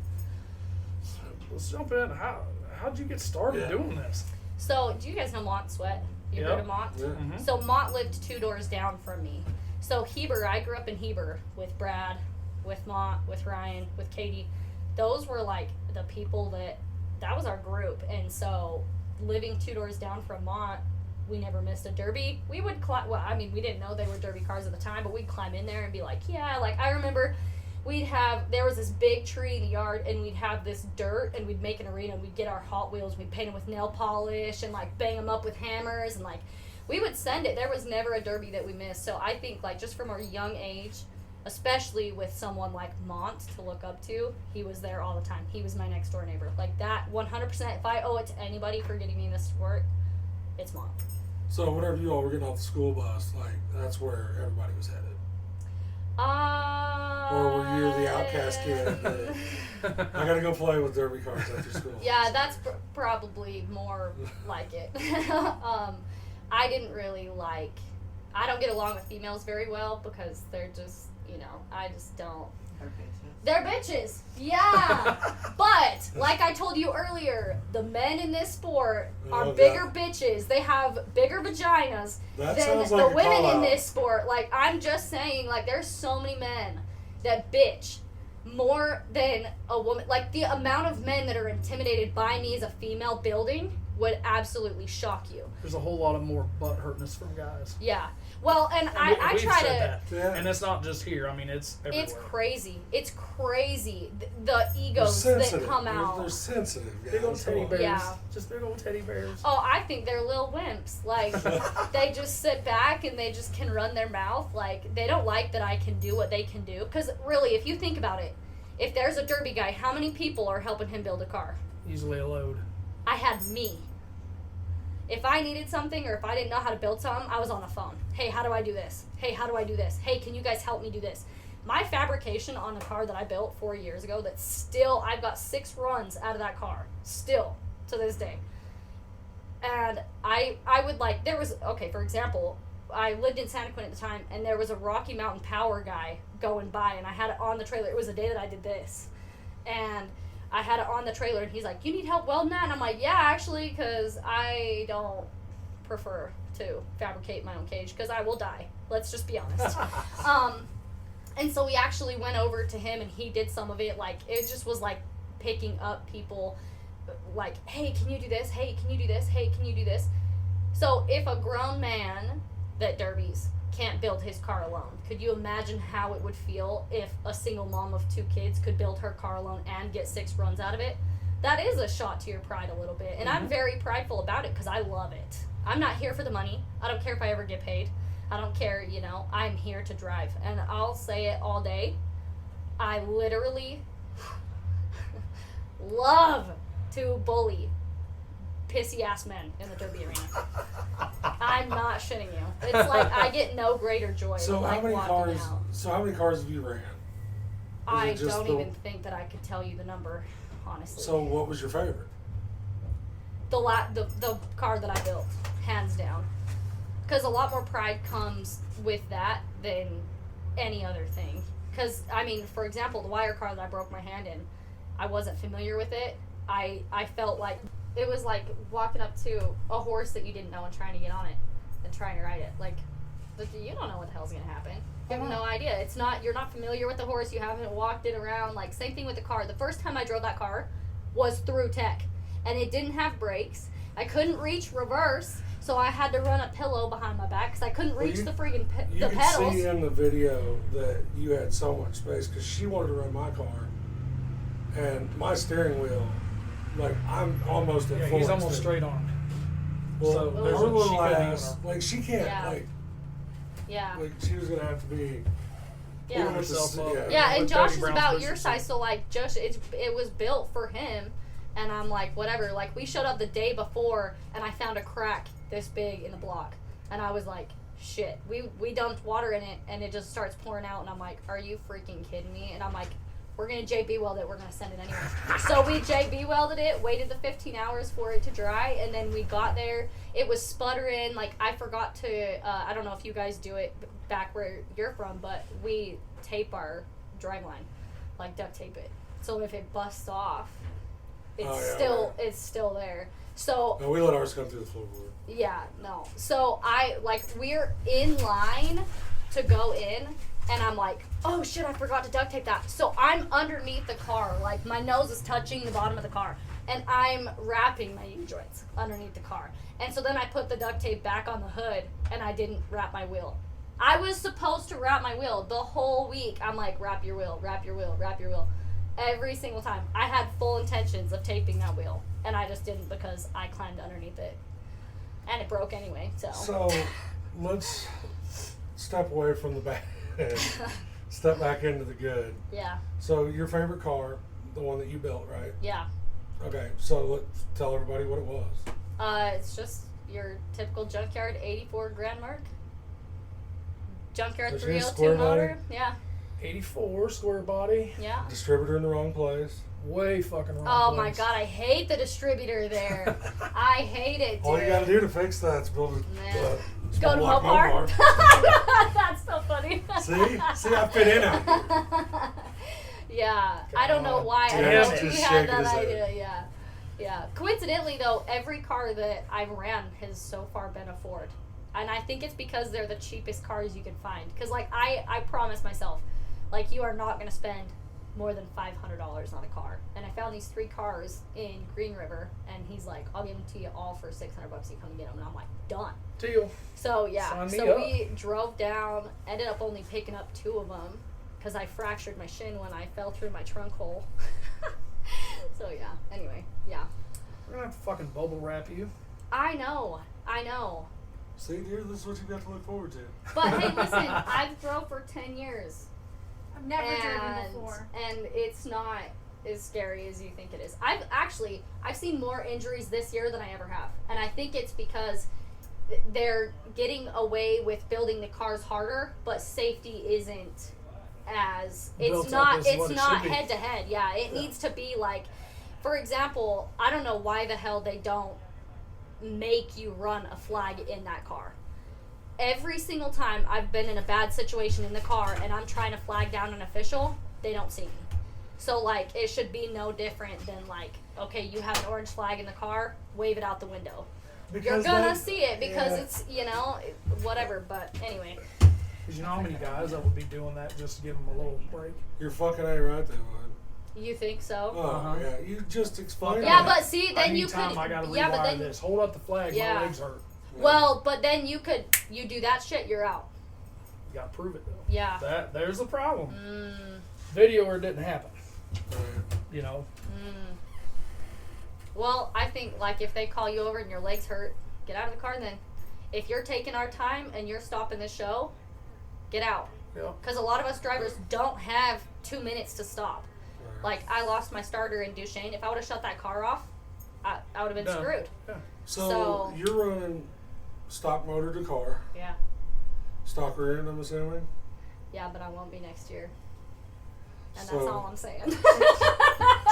Let's jump in. How'd you get started doing this? So, do you guys know Mont Sweat? You heard of Mont? Yeah. Mm-hmm. So Mont lived 2 doors down from me. So Heber, I grew up in Heber with Brad, with Mont, with Ryan, with Katie. Those were like the people that was our group. And so living 2 doors down from Mont, we never missed a derby. We would climb, well, I mean, we didn't know they were derby cars at the time, but we'd climb in there and be like, yeah, like I remember there was this big tree in the yard, and we'd have this dirt, and we'd make an arena, and we'd get our Hot Wheels, we'd paint them with nail polish, and like bang them up with hammers, and like we would send it. There was never a derby that we missed. So I think, like, just from our young age, especially with someone like Mont to look up to, he was there all the time. He was my next door neighbor. Like that, 100%. If I owe it to anybody for getting me in this sport, it's Mont. So whenever you all were getting off the school bus, like, that's where everybody was headed. Or were you the outcast kid? I gotta go play with derby cars after school. Yeah, that's probably more like it. I didn't really like. I don't get along with females very well because they're just, I just don't. They're bitches. Yeah. But, like I told you earlier, the men in this sport are bigger bitches. They have bigger vaginas than the women in this sport. Like, I'm just saying, like, there's so many men that bitch more than a woman. Like, the amount of men that are intimidated by me as a female building would absolutely shock you. There's a whole lot of more butt hurtness from guys. Yeah. Well, and I try to... Yeah. And it's not just here. I mean, it's everywhere. It's crazy. It's crazy. The egos that come out. They're sensitive, guys. Big old teddy bears. Yeah. Just big old teddy bears. Oh, I think they're little wimps. Like, they just sit back and they just can run their mouth. Like, they don't like that I can do what they can do. Because, really, if you think about it, if there's a derby guy, how many people are helping him build a car? Easily a load. I had me. If I needed something or if I didn't know how to build something, I was on the phone. Hey, how do I do this? Hey, how do I do this? Hey, can you guys help me do this? My fabrication on the car that I built 4 years ago, that's still, I've got 6 runs out of that car. Still, to this day. And I would like, there was, okay, for example, I lived in Santa Quinn at the time, and there was a Rocky Mountain Power guy going by, and I had it on the trailer. It was a day that I did this. And I had it on the trailer, and he's like, you need help welding that? And I'm like, yeah, actually, because I don't prefer to fabricate my own cage, because I will die. Let's just be honest. And so we actually went over to him, and he did some of it. Like, it just was like picking up people, like, hey, can you do this? Hey, can you do this? Hey, can you do this? So if a grown man that derbies can't build his car alone, could you imagine how it would feel if a single mom of 2 kids could build her car alone and get 6 runs out of it? That is a shot to your pride a little bit, and I'm very prideful about it because I love it. I'm not here for the money. I don't care if I ever get paid. I don't care, I'm here to drive, and I'll say it all day. I literally love to bully pissy ass men in the derby arena. I'm not shitting you. It's like I get no greater joy than like walking out. So how many cars have you ran? I don't even think that I could tell you the number, honestly. So what was your favorite? The car that I built, hands down. Because a lot more pride comes with that than any other thing. Because, I mean, for example, the wire car that I broke my hand in, I wasn't familiar with it. I felt like it was like walking up to a horse that you didn't know and trying to get on it and trying to ride it. Like, you don't know what the hell's going to happen. You have no idea. You're not familiar with the horse. You haven't walked it around. Like, same thing with the car. The first time I drove that car was through tech. And it didn't have brakes. I couldn't reach reverse. So I had to run a pillow behind my back because I couldn't reach the freaking the pedals. You could see in the video that you had so much space because she wanted to run my car, and my steering wheel, like I'm almost at full. He's almost straight armed. Well, so her little ass, like she can't, like she was gonna have to be. Yeah, and Josh is about your size, so like Josh, it was built for him. And I'm like, whatever. Like, we showed up the day before, and I found a crack this big in the block. And I was like, shit. We dumped water in it, and it just starts pouring out. And I'm like, are you freaking kidding me? And I'm like, we're going to JB weld it. We're going to send it anyway. So we JB welded it, waited the 15 hours for it to dry, and then we got there. It was sputtering. Like, I forgot to, I don't know if you guys do it back where you're from, but we tape our dragline. Like, duct tape it. So if it busts off... It's still there. So no, we let ours come through the floorboard. Yeah, no. So we're in line to go in, and I'm like, oh shit, I forgot to duct tape that. So I'm underneath the car, like my nose is touching the bottom of the car, and I'm wrapping my U-joints underneath the car. And so then I put the duct tape back on the hood, and I didn't wrap my wheel. I was supposed to wrap my wheel the whole week. I'm like, wrap your wheel, wrap your wheel, wrap your wheel. Every single time. I had full intentions of taping that wheel, and I just didn't because I climbed underneath it. And it broke anyway, So let's step away from the bad. Step back into the good. Yeah. So your favorite car, the one that you built, right? Yeah. Okay, so let's tell everybody what it was. It's just your typical junkyard 84 Grand Mark. Junkyard 302 motor. Yeah. '84 square body. Yeah. Distributor in the wrong place. Way fucking wrong. Oh my place. god, I hate the distributor there. I hate it, dude. All you gotta do to fix that is build a Man. small Go to block Mopar. That's so funny. See, I fit in it. Yeah, I don't know why. I Damn don't know it. who Just had shaking that his head. idea. Yeah, yeah. Coincidentally, though, every car that I've ran has so far been a Ford, and I think it's because they're the cheapest cars you can find. Because like I promised myself, like you are not gonna spend more than $500 on a car. And I found these 3 cars in Green River, and he's like, I'll give them to you all for $600. You come and get them, and I'm like, done. Deal. So yeah, Sign me so up. we drove down. Ended up only picking up 2 of them because I fractured my shin when I fell through my trunk hole. So yeah. Anyway, yeah. We're gonna have to fucking bubble wrap you. I know. See, dear, this is what you've got to look forward to. But hey, listen, I've drove for 10 years. I've never driven before. And it's not as scary as you think it is. I've seen more injuries this year than I ever have. And I think it's because they're getting away with building the cars harder, but safety isn't as Built it's up not as it's what it not should be. head to head. Yeah, it needs to be like, for example, I don't know why the hell they don't make you run a flag in that car. Every single time I've been in a bad situation in the car and I'm trying to flag down an official, they don't see me. So, like, it should be no different than, like, okay, you have an orange flag in the car, wave it out the window. You're gonna see it because it's, whatever, but anyway. Because you know how many guys that would be doing that just to give them a little break? You're fucking A right, they would. You think so? Oh, yeah, you just explained Yeah, that. but see, then you Anytime could. I gotta Yeah, but rewire then. this. Hold up the flag. Yeah. My legs hurt. Well, but then you do that shit, you're out. You gotta prove it though. Yeah. There's the problem. Mm, Video or it didn't happen. Right. You know. mm. Well, I think, like, if they call you over and your legs hurt, get out of the car then. If you're taking our time and you're stopping the show, get out. Yeah. Because a lot of us drivers don't have 2 minutes to stop. Right. Like, I lost my starter in Duchesne. If I would have shut that car off, I would have been Done. screwed. Yeah. So you're running stock motor to car, Yeah. stock rear end, I'm assuming? Yeah, but I won't be next year. And So- that's all I'm saying.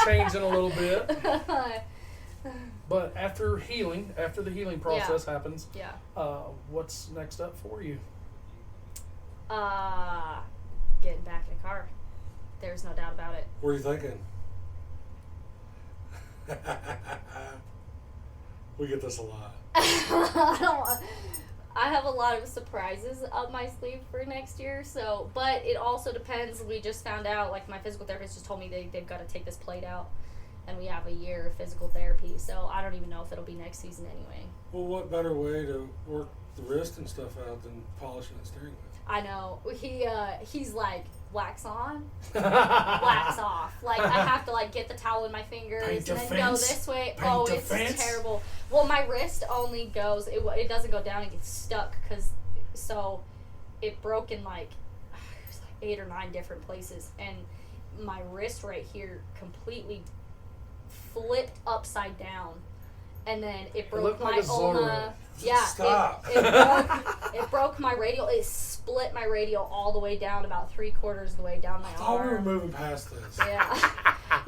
Changing a little bit. But after the healing process happens, Yeah. what's next up for you? Getting back in the car. There's no doubt about it. What are you thinking? We get this a lot. I have a lot of surprises up my sleeve for next year, so, but it also depends. We just found out, like, my physical therapist just told me they've got to take this plate out, and we have a year of physical therapy, so I don't even know if it'll be next season anyway. Well, what better way to work the wrist and stuff out than polishing the steering wheel? I know. He's like, wax on, wax off. Like, I have to, like, get the towel in my fingers Paint and then go defense. this way. Paint Oh, defense. it's terrible. Well, my wrist only goes, it doesn't go down, it gets stuck, so it broke in, like, there's like 8 or 9 different places, and my wrist right here completely flipped upside down, and then it broke looked like my a Zorro. ulna. Yeah, Stop. it broke my radial. It split my radial all the way down, about 3/4 of the way down my I thought we were arm. moving past this. Yeah,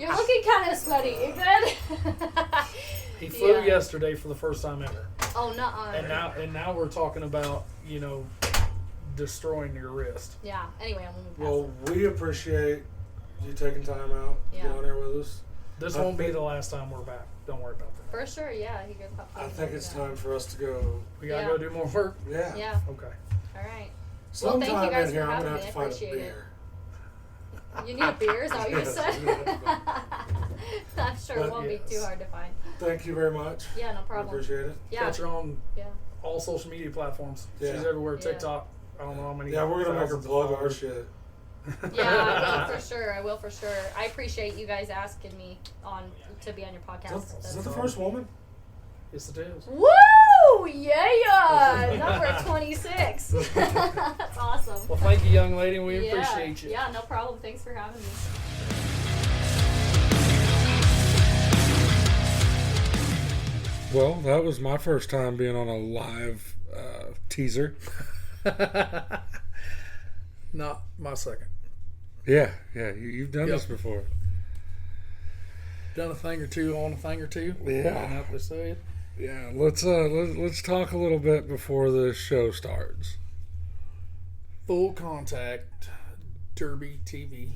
you're looking kind of sweaty. You good? He flew Yeah. yesterday for the first time ever, Oh, nuh-uh. and now we're talking about destroying your wrist. Yeah. Anyway, I'm moving past Well, it. we appreciate you taking time out to get Yeah. on here with us. This I won't be think- the last time we're back. Don't worry about that. For sure. Yeah. You guys have fun. I think it's Yeah. time for us to go. We gotta Yeah. go do more work. Yeah. Yeah. Okay. All right. Sometime thank you guys in here, for I'm having gonna have me. to I find a appreciate it. beer. You need a beer? Is that what you Yes, said? I'm gonna I'm sure it But won't be too yes. hard to find. Thank you very much. Yeah. No I problem. appreciate it. Yeah. Catch her on Yeah. all social media platforms. Yeah. She's everywhere. Yeah. TikTok. I don't know how many. Yeah, we're gonna make her thousands of plug our followers. shit. Yeah, I will for sure. I will for sure. I appreciate you guys asking me to be on your podcast. Is that That's- the first woman? Yes, it is. Woo! Yeah! Number 26. That's awesome. Well, thank you, young lady. We Yeah. appreciate you. Yeah, no problem. Thanks for having me. Well, that was my first time being on a live teaser. Not my second. Yeah, you've done this before. Done a thing or two on a thing or two. Yeah. How they say it. Yeah, let's talk a little bit before the show starts. Full Contact Derby TV,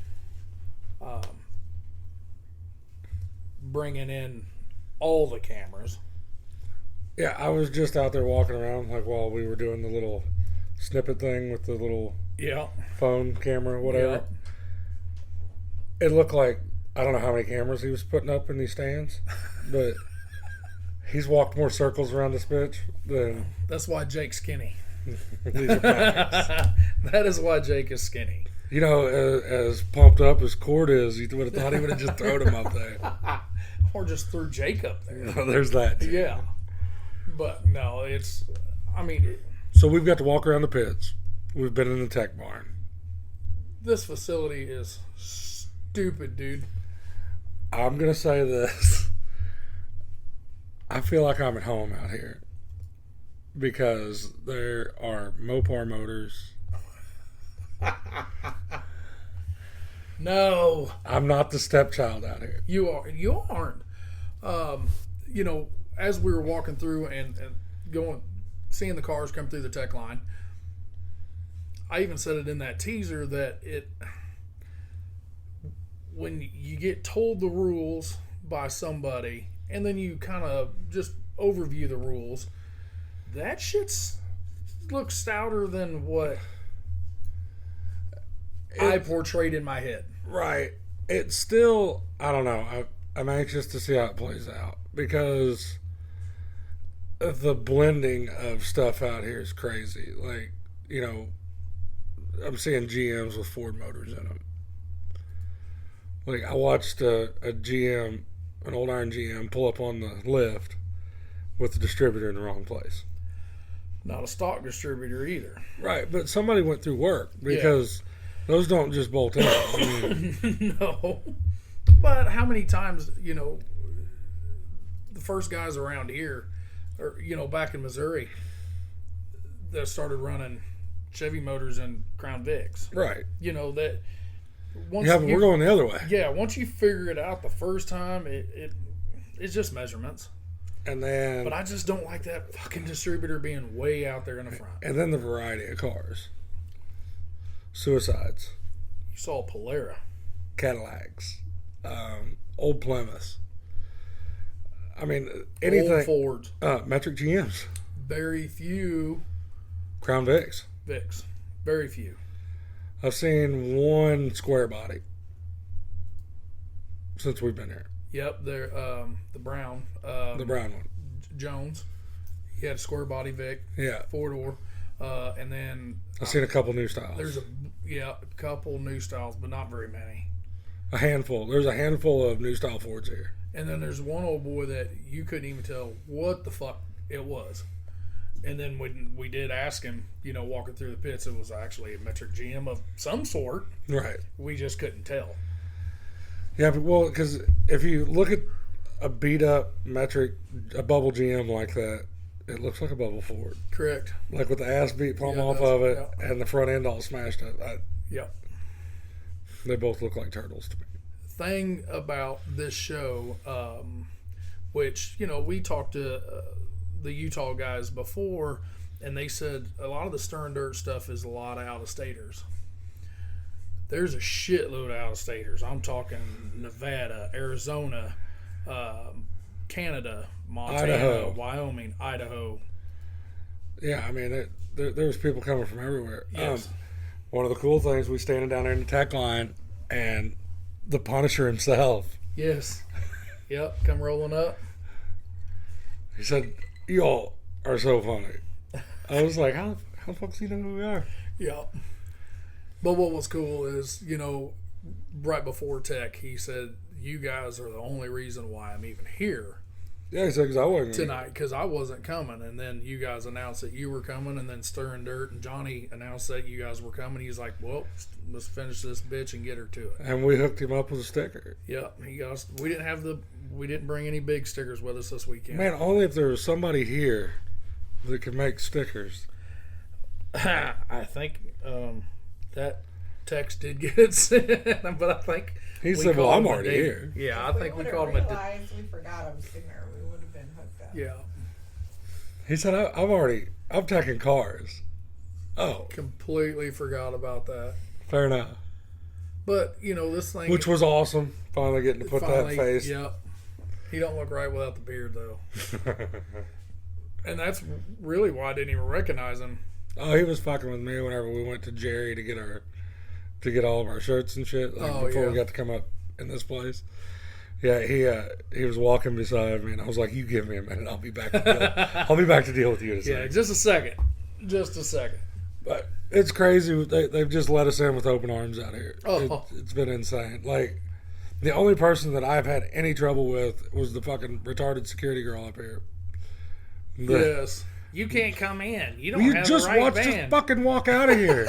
bringing in all the cameras. Yeah, I was just out there walking around like while we were doing the little snippet thing with the little phone camera, whatever. It looked like, I don't know how many cameras he was putting up in these stands, but he's walked more circles around this bitch than... That's why Jake's skinny. These are facts. That is why Jake is skinny. You know, as pumped up as Kohrt is, you would have thought he would have just thrown him up there. Or just threw Jake up there. Oh, there's that too. Yeah. But no, it's... I mean... So we've got to walk around the pits. We've been in the tech barn. This facility is stupid, dude. I'm going to say this. I feel like I'm at home out here. Because there are Mopar motors. No. I'm not the stepchild out here. You aren't. You know, as we were walking through and going, seeing the cars come through the tech line, I even said it in that teaser that when you get told the rules by somebody and then you kind of just overview the rules, that shit's looks stouter than what I portrayed in my head. Right. It's still, I don't know. I'm anxious to see how it plays out because the blending of stuff out here is crazy. Like, you know, I'm seeing GMs with Ford motors in them. Like, I watched a GM, an old iron GM, pull up on the lift with the distributor in the wrong place. Not a stock distributor either. Right, but somebody went through work because those don't just bolt in. I mean, No. But how many times, you know, the first guys around here, or, you know, back in Missouri, that started running Chevy motors and Crown Vics. right. You know, that once Yeah, but we're going the other way. Yeah, once you figure it out the first time, it's just measurements. And then, But I just don't like that fucking distributor being way out there in the front. and then the variety of cars. Suicides, You saw Polera. Cadillacs, old Plymouths. I mean, anything. Old Fords. Metric GMs, Very few Crown Vics. Vics. Very few. I've seen one square body since we've been here. Yep, they're the brown. The brown one. Jones. He had a square body Vic, Yeah. 4-door. And then I've seen a couple new styles. there's a couple new styles, but not very many. A handful. There's a handful of new style Fords here. And then there's one old boy that you couldn't even tell what the fuck it was. And then when we did ask him, you know, walking through the pits, it was actually a metric GM of some sort. Right. We just couldn't tell. Yeah, but well, because if you look at a beat up metric, a bubble GM like that, it looks like a bubble Ford. Correct. Like with the ass beat palm Yeah, it off does. of it Yeah. and the front end all smashed up. Yep. They both look like turtles to me. Thing about this show, which, you know, we talked to the Utah guys before, and they said a lot of the Stirrin Dirt stuff is a lot of out-of-staters. There's a shitload of out-of-staters. I'm talking Nevada, Arizona, Canada, Montana, Idaho. Wyoming, Idaho. Yeah, I mean, there's people coming from everywhere. Yes. One of the cool things, we standing down there in the tech line, and the Punisher himself, Yes. Yep, come rolling up. he said, "Y'all are so funny." I was like, how the fuck does he know who we are? Yeah. But what was cool is, you know, right before tech, he said, "You guys are the only reason why I'm even here Yeah, he said, because I wasn't gonna- tonight, because I wasn't coming." And then you guys announced that you were coming, and then Stirrin Dirt and Johnny announced that you guys were coming. He's like, "Well, let's finish this bitch and get her to it." And we hooked him up with a sticker. Yep. He got us, we didn't bring any big stickers with us this weekend. Man, only if there was somebody here that could make stickers. I think that text did get sent, but I think He we said, well, called I'm him a already date. here. Yeah, I If think we would've called him a date. realized we forgot him sooner, we would have been hooked up. Yeah, He said, I'm taking cars. Oh, completely forgot about that. fair enough. But, you know, this thing... Which was awesome. Finally getting to put finally, that face. Yep. He don't look right without the beard, though. And that's really why I didn't even recognize him. Oh, he was fucking with me whenever we went to Jerry to get all of our shirts and shit. Like before we got to come up in this place. Yeah, he was walking beside me, and I was like, "You give me a minute, I'll be back to deal. I'll be back to deal with you in a second." Yeah, just a second. Just a second. But it's crazy. They've just let us in with open arms out here. Oh. It's been insane. Like, the only person that I've had any trouble with was the fucking retarded security girl up here. Yes. You can't come in. You don't You have just the right watched band. us fucking walk out of here.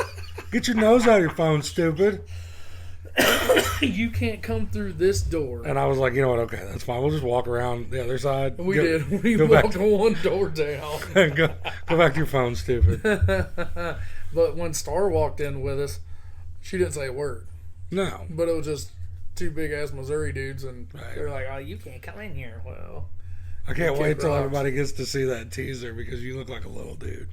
Get your nose out of your phone, stupid. You can't come through this door. And I was like, you know what? Okay, that's fine. We'll just walk around the other side. We did. We go walked back. one door down. go back to your phone, stupid. But when Star walked in with us, she didn't say a word. No. But it was just two big ass Missouri dudes, and Right. they're like, "Oh, you can't come in here." Well, I can't wait till rocks. everybody gets to see that teaser because you look like a little dude.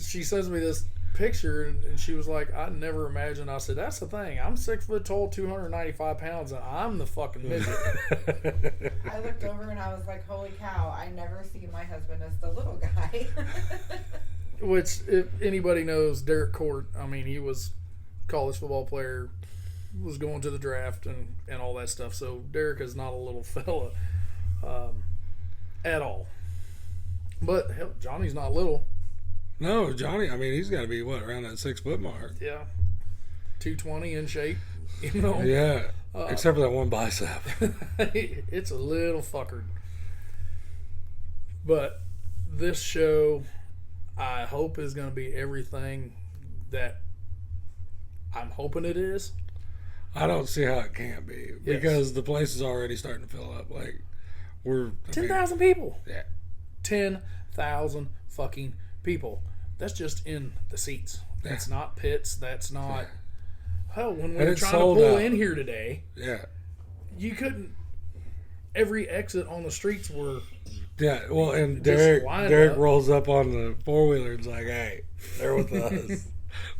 she sends me this picture, and she was like, "I never imagined." I said, "That's the thing. I'm 6 foot tall, 295 pounds, and I'm the fucking midget." I looked over and I was like, holy cow, I never see my husband as the little guy. Which, if anybody knows Derek Kohrt, I mean, he was a college football player, was going to the draft and all that stuff. So Derek is not a little fella at all. But hell, Johnny's not little. No, Johnny, I mean, he's got to be, what, around that 6 foot mark? Yeah. 220 in shape, you know? Yeah, except for that one bicep. It's a little fuckered. But this show, I hope, is going to be everything that I'm hoping it is. I don't see how it can't be because the place is already starting to fill up. Like, we're 10,000 people. Yeah. 10,000 fucking people. That's just in the seats. That's not pits. That's not. Hell, when we And were it's trying to sold pull out. in here today, Yeah. you couldn't. Every exit on the streets were. Yeah, well, and Just line Derek up. rolls up on the four-wheeler and's like, hey, they're with us.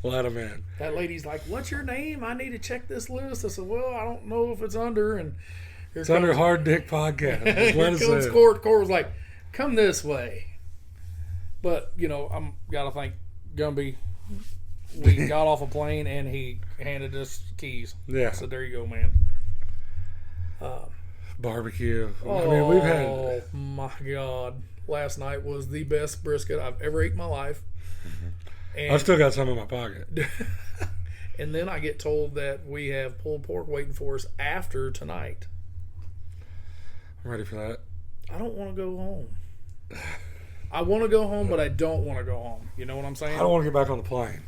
Let them in. That lady's like, "What's your name? I need to check this list." I said, "Well, I don't know if it's under." And here It's under Hard Dick Podcast. Here Just let us comes in. Kohrt. Kohrt was like, "Come this way." But you know, I'm gotta thank Gumby. We got off a plane and he handed us keys. Yeah. So there you go, man. Barbecue. I mean, we've had... Oh my God! Last night was the best brisket I've ever ate in my life. And, I've still got some in my pocket. and then I get told that we have pulled pork waiting for us after tonight. I'm ready for that. I don't want to go home. I want to go home, but I don't want to go home. You know what I'm saying? I don't want to get back on the plane.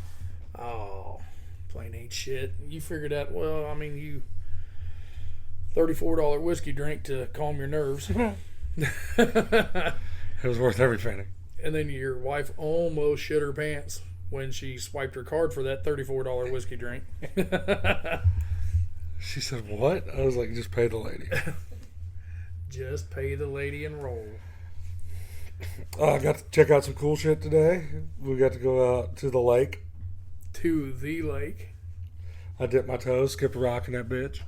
Oh, plane ain't shit. You figured that. Well, I mean, you $34 whiskey drink to calm your nerves. It was worth every penny. And then your wife almost shit her pants when she swiped her card for that $34 whiskey drink. She said, what? I was like, just pay the lady. Just pay the lady and roll. I got to check out some cool shit today. We got to go out to the lake. To the lake. I dipped my toes, skipped a rock in that bitch.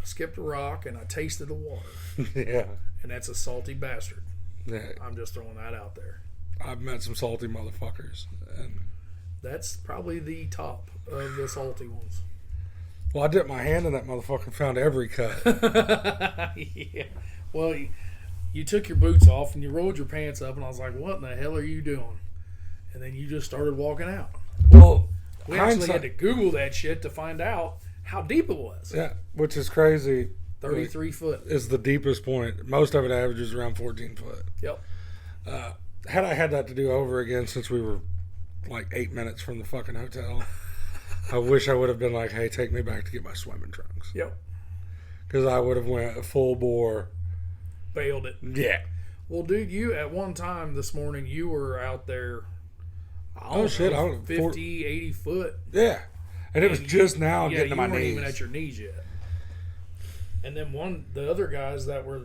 I skipped a rock and I tasted the water. Yeah. And that's a salty bastard. Yeah. I'm just throwing that out there. I've met some salty motherfuckers. And, That's probably the top of the salty ones. well, I dipped my hand in that motherfucker and found every cut. Yeah. Well, you took your boots off and you rolled your pants up, and I was like, what in the hell are you doing? And then you just started walking out. Well, We actually had hindsight, to Google that shit to find out how deep it was. yeah, which is crazy. 33 foot. Is the deepest point. Most of it averages around 14 foot. Yep. Had I had that to do over again, since we were like 8 minutes from the fucking hotel, I wish I would have been like, hey, take me back to get my swimming trunks. Yep. Because I would have went full bore. Bailed it. Yeah. Well, dude, you at one time this morning, you were out there Oh, shit, I don't know, 50, 80 foot. Yeah. And it was just now Yeah, getting to my you weren't knees. even at your knees yet. And then the other guys that were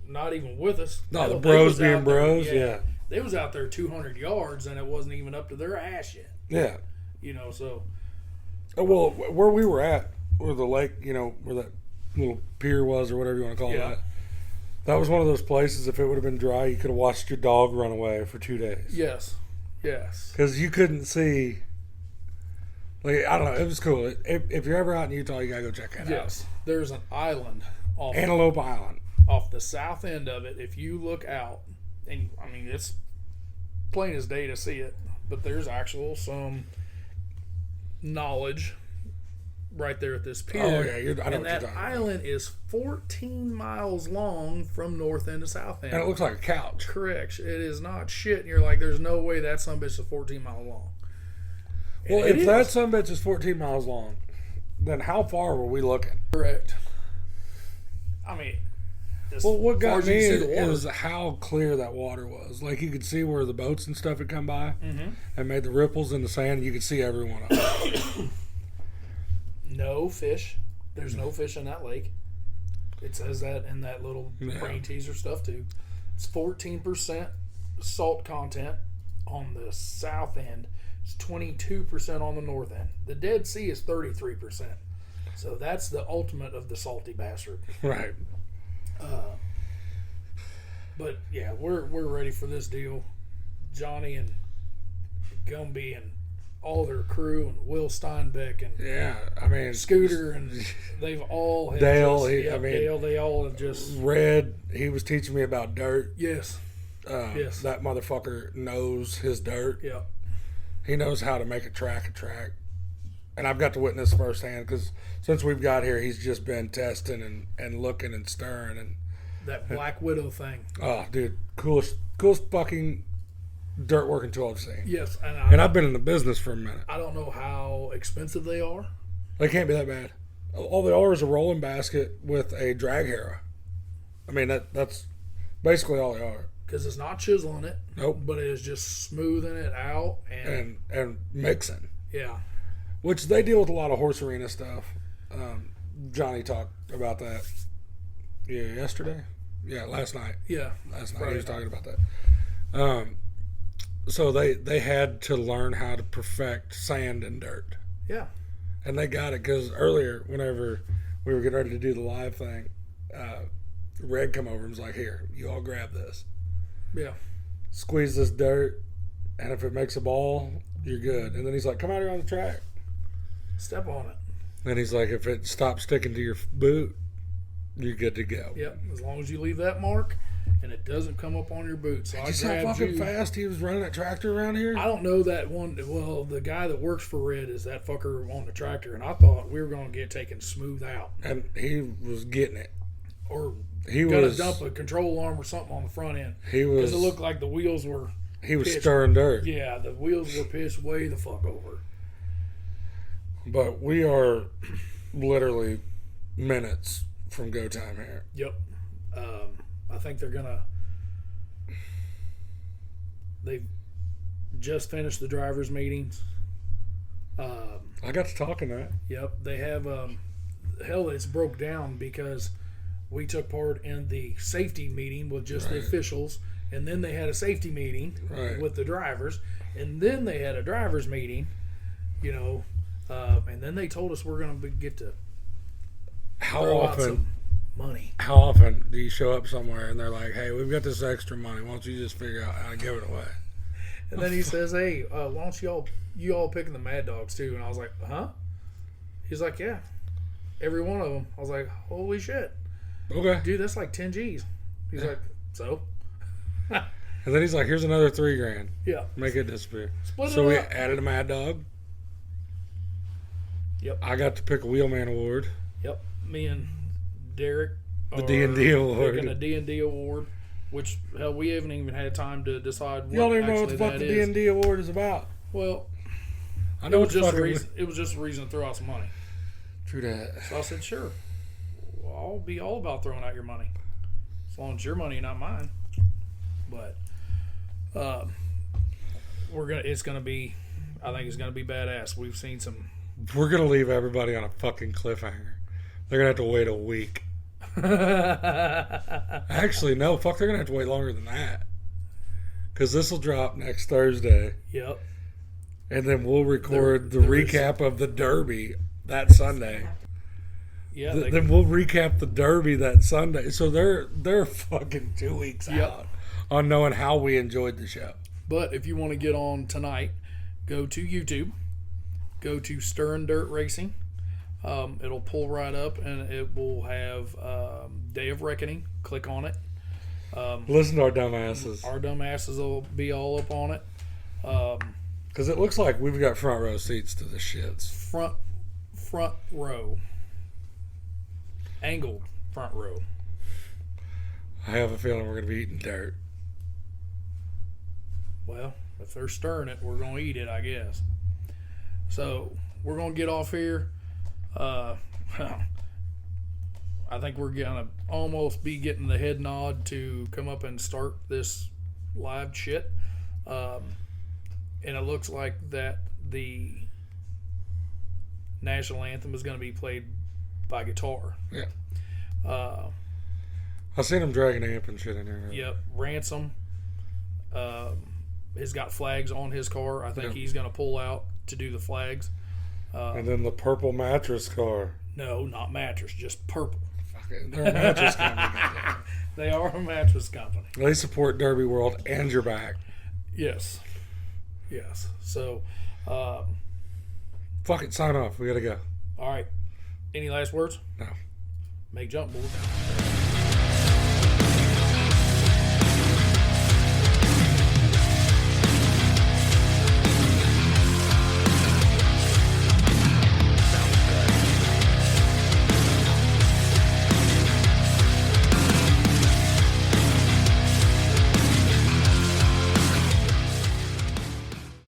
not even with us. No, the they bros was being out there, bros, yeah. They was out there 200 yards and it wasn't even up to their ass yet. Yeah. You know, so. Oh, well, where we were at, where the lake, you know, where that little pier was or whatever you want to call that, that was one of those places, if it would have been dry, you could have watched your dog run away for 2 days. Yes. Yes. Because you couldn't see. Like, I don't know. It was cool. If you're ever out in Utah, you got to go check that out. Yes. There's an island Antelope Island. off the south end of it. If you look out, and I mean, it's plain as day to see it, but there's actual some knowledge right there at this pier. Oh, yeah. I know and what you're that talking island is 14 miles long from north end to south end. And it looks like a couch. Correct. It is not shit. And you're like, there's no way that sumbitch is 14 miles long. Well, And if it that is. sumbitch is 14 miles long, then how far were we looking? Correct. I mean, Well, what far got as you me can see the water. is how clear that water was. Like, you could see where the boats and stuff had come by and made the ripples in the sand. You could see every one of them. no fish. There's no fish in that lake. It says that in that little brain teaser stuff too. It's 14% salt content on the south end. It's 22% on the north end. The Dead Sea is 33%. So that's the ultimate of the salty bastard. Right. But yeah, we're ready for this deal. Johnny and Gumby and all their crew and Will Steinbeck and Yeah, I mean, Scooter and they've all had Dale, just, I mean, Dale, they all have just Red, he was teaching me about dirt. yes. Yes. That motherfucker knows his dirt. Yeah. He knows how to make a track. And I've got to witness firsthand because since we've got here, he's just been testing and looking and stirring. And That Black Widow thing. oh, dude, coolest fucking dirt working tool I've seen. Yes, And I've been in the business for a minute. I don't know how expensive they are. They can't be that bad. All they are is a rolling basket with a drag harrow. I mean, that's basically all they are. Because it's not chiseling it. Nope. But it is just smoothing it out And mixing. yeah. Which they deal with a lot of horse arena stuff. Johnny talked about that yesterday. Yeah, last night. Yeah. Last night Friday he was night. talking about that. So they had to learn how to perfect sand and dirt. Yeah. And they got it because earlier, whenever we were getting ready to do the live thing, Red come over and was like, "Here, you all grab this. Yeah. Squeeze this dirt, and if it makes a ball, you're good." And then he's like, "Come out here on the track." Step on it. And he's like, "If it stops sticking to your boot, you're good to go." Yep. As long as you leave that mark and it doesn't come up on your boot. So Did I you see how grabbed fucking you. fast he was running that tractor around here? I don't know that one. Well, the guy that works for Red is that fucker on the tractor, and I thought we were going to get taken smooth out, And he was getting it. or He going was to dump a control arm or something on the front end. He Because was it looked like the wheels were. he was pitched. stirring dirt. Yeah, the wheels were pitched way the fuck over. But we are literally minutes from go time here. Yep. I think they're gonna. They've just finished the drivers' meetings. I got to talking that. Yep, they have. Hell, it's broke down because we took part in the safety meeting with just the Right. officials, and then they had a safety meeting Right. with the drivers, and then they had a drivers' meeting. You know, and then they told us we're going to get to How throw out often some money. how often do you show up somewhere and they're like, "Hey, we've got this extra money. Why don't you just figure out how to give it away?" And then he says, "Hey, why don't you all picking the Mad Dogs too?" And I was like, "Huh?" He's like, "Yeah, every one of them." I was like, "Holy shit, Okay. dude, that's like 10 G's." He's like, "So?" And then he's like, "Here's another $3,000. Yeah. Make it disappear." Split So it we up. added a Mad Dog. Yep. I got to pick a Wheelman Award. Yep. Me and Derek. The D&D award. Picking a D&D award, which hell, we haven't even had time to decide what You don't even know what actually the fuck that the is. D&D award is about. Well, I it know was it's just a fucking reason. It was just a reason to throw out some money. True that. So I said, "Sure. Well, I'll be all about throwing out your money, as long as your money, not mine." But It's gonna be. I think it's gonna be badass. We've seen some. We're gonna leave everybody on a fucking cliffhanger. They're gonna have to wait a week. Actually, no. Fuck, they're gonna have to wait longer than that. Because this will drop next Thursday. Yep. And then we'll record the recap of the Derby that Sunday. Yeah. Then we'll recap the Derby that Sunday. So they're fucking 2 weeks out on knowing how we enjoyed the show. But if you want to get on tonight, go to YouTube. Go to Stirrin Dirt Racing. It'll pull right up and it will have Day of Reckoning. Click on it. Listen to our dumbasses. Our dumbasses will be all up on it. Because it looks like we've got front row seats to the shits. Front row. Angled front row. I have a feeling we're going to be eating dirt. Well, if they're stirring it, we're going to eat it, I guess. So, we're going to get off here. I think we're going to almost be getting the head nod to come up and start this live shit. And it looks like that the national anthem is going to be played by guitar. Yeah. I seen him dragging amp and shit in there. Yep. Ransom has got flags on his car. I think he's going to pull out to do the flags. And then the purple mattress car. No, not mattress, just purple. They're a mattress company. They are a mattress company. They support Derby World and your back. Yes. So, fuck it, sign off. We gotta go. All right. Any last words? No. Make jump, boys.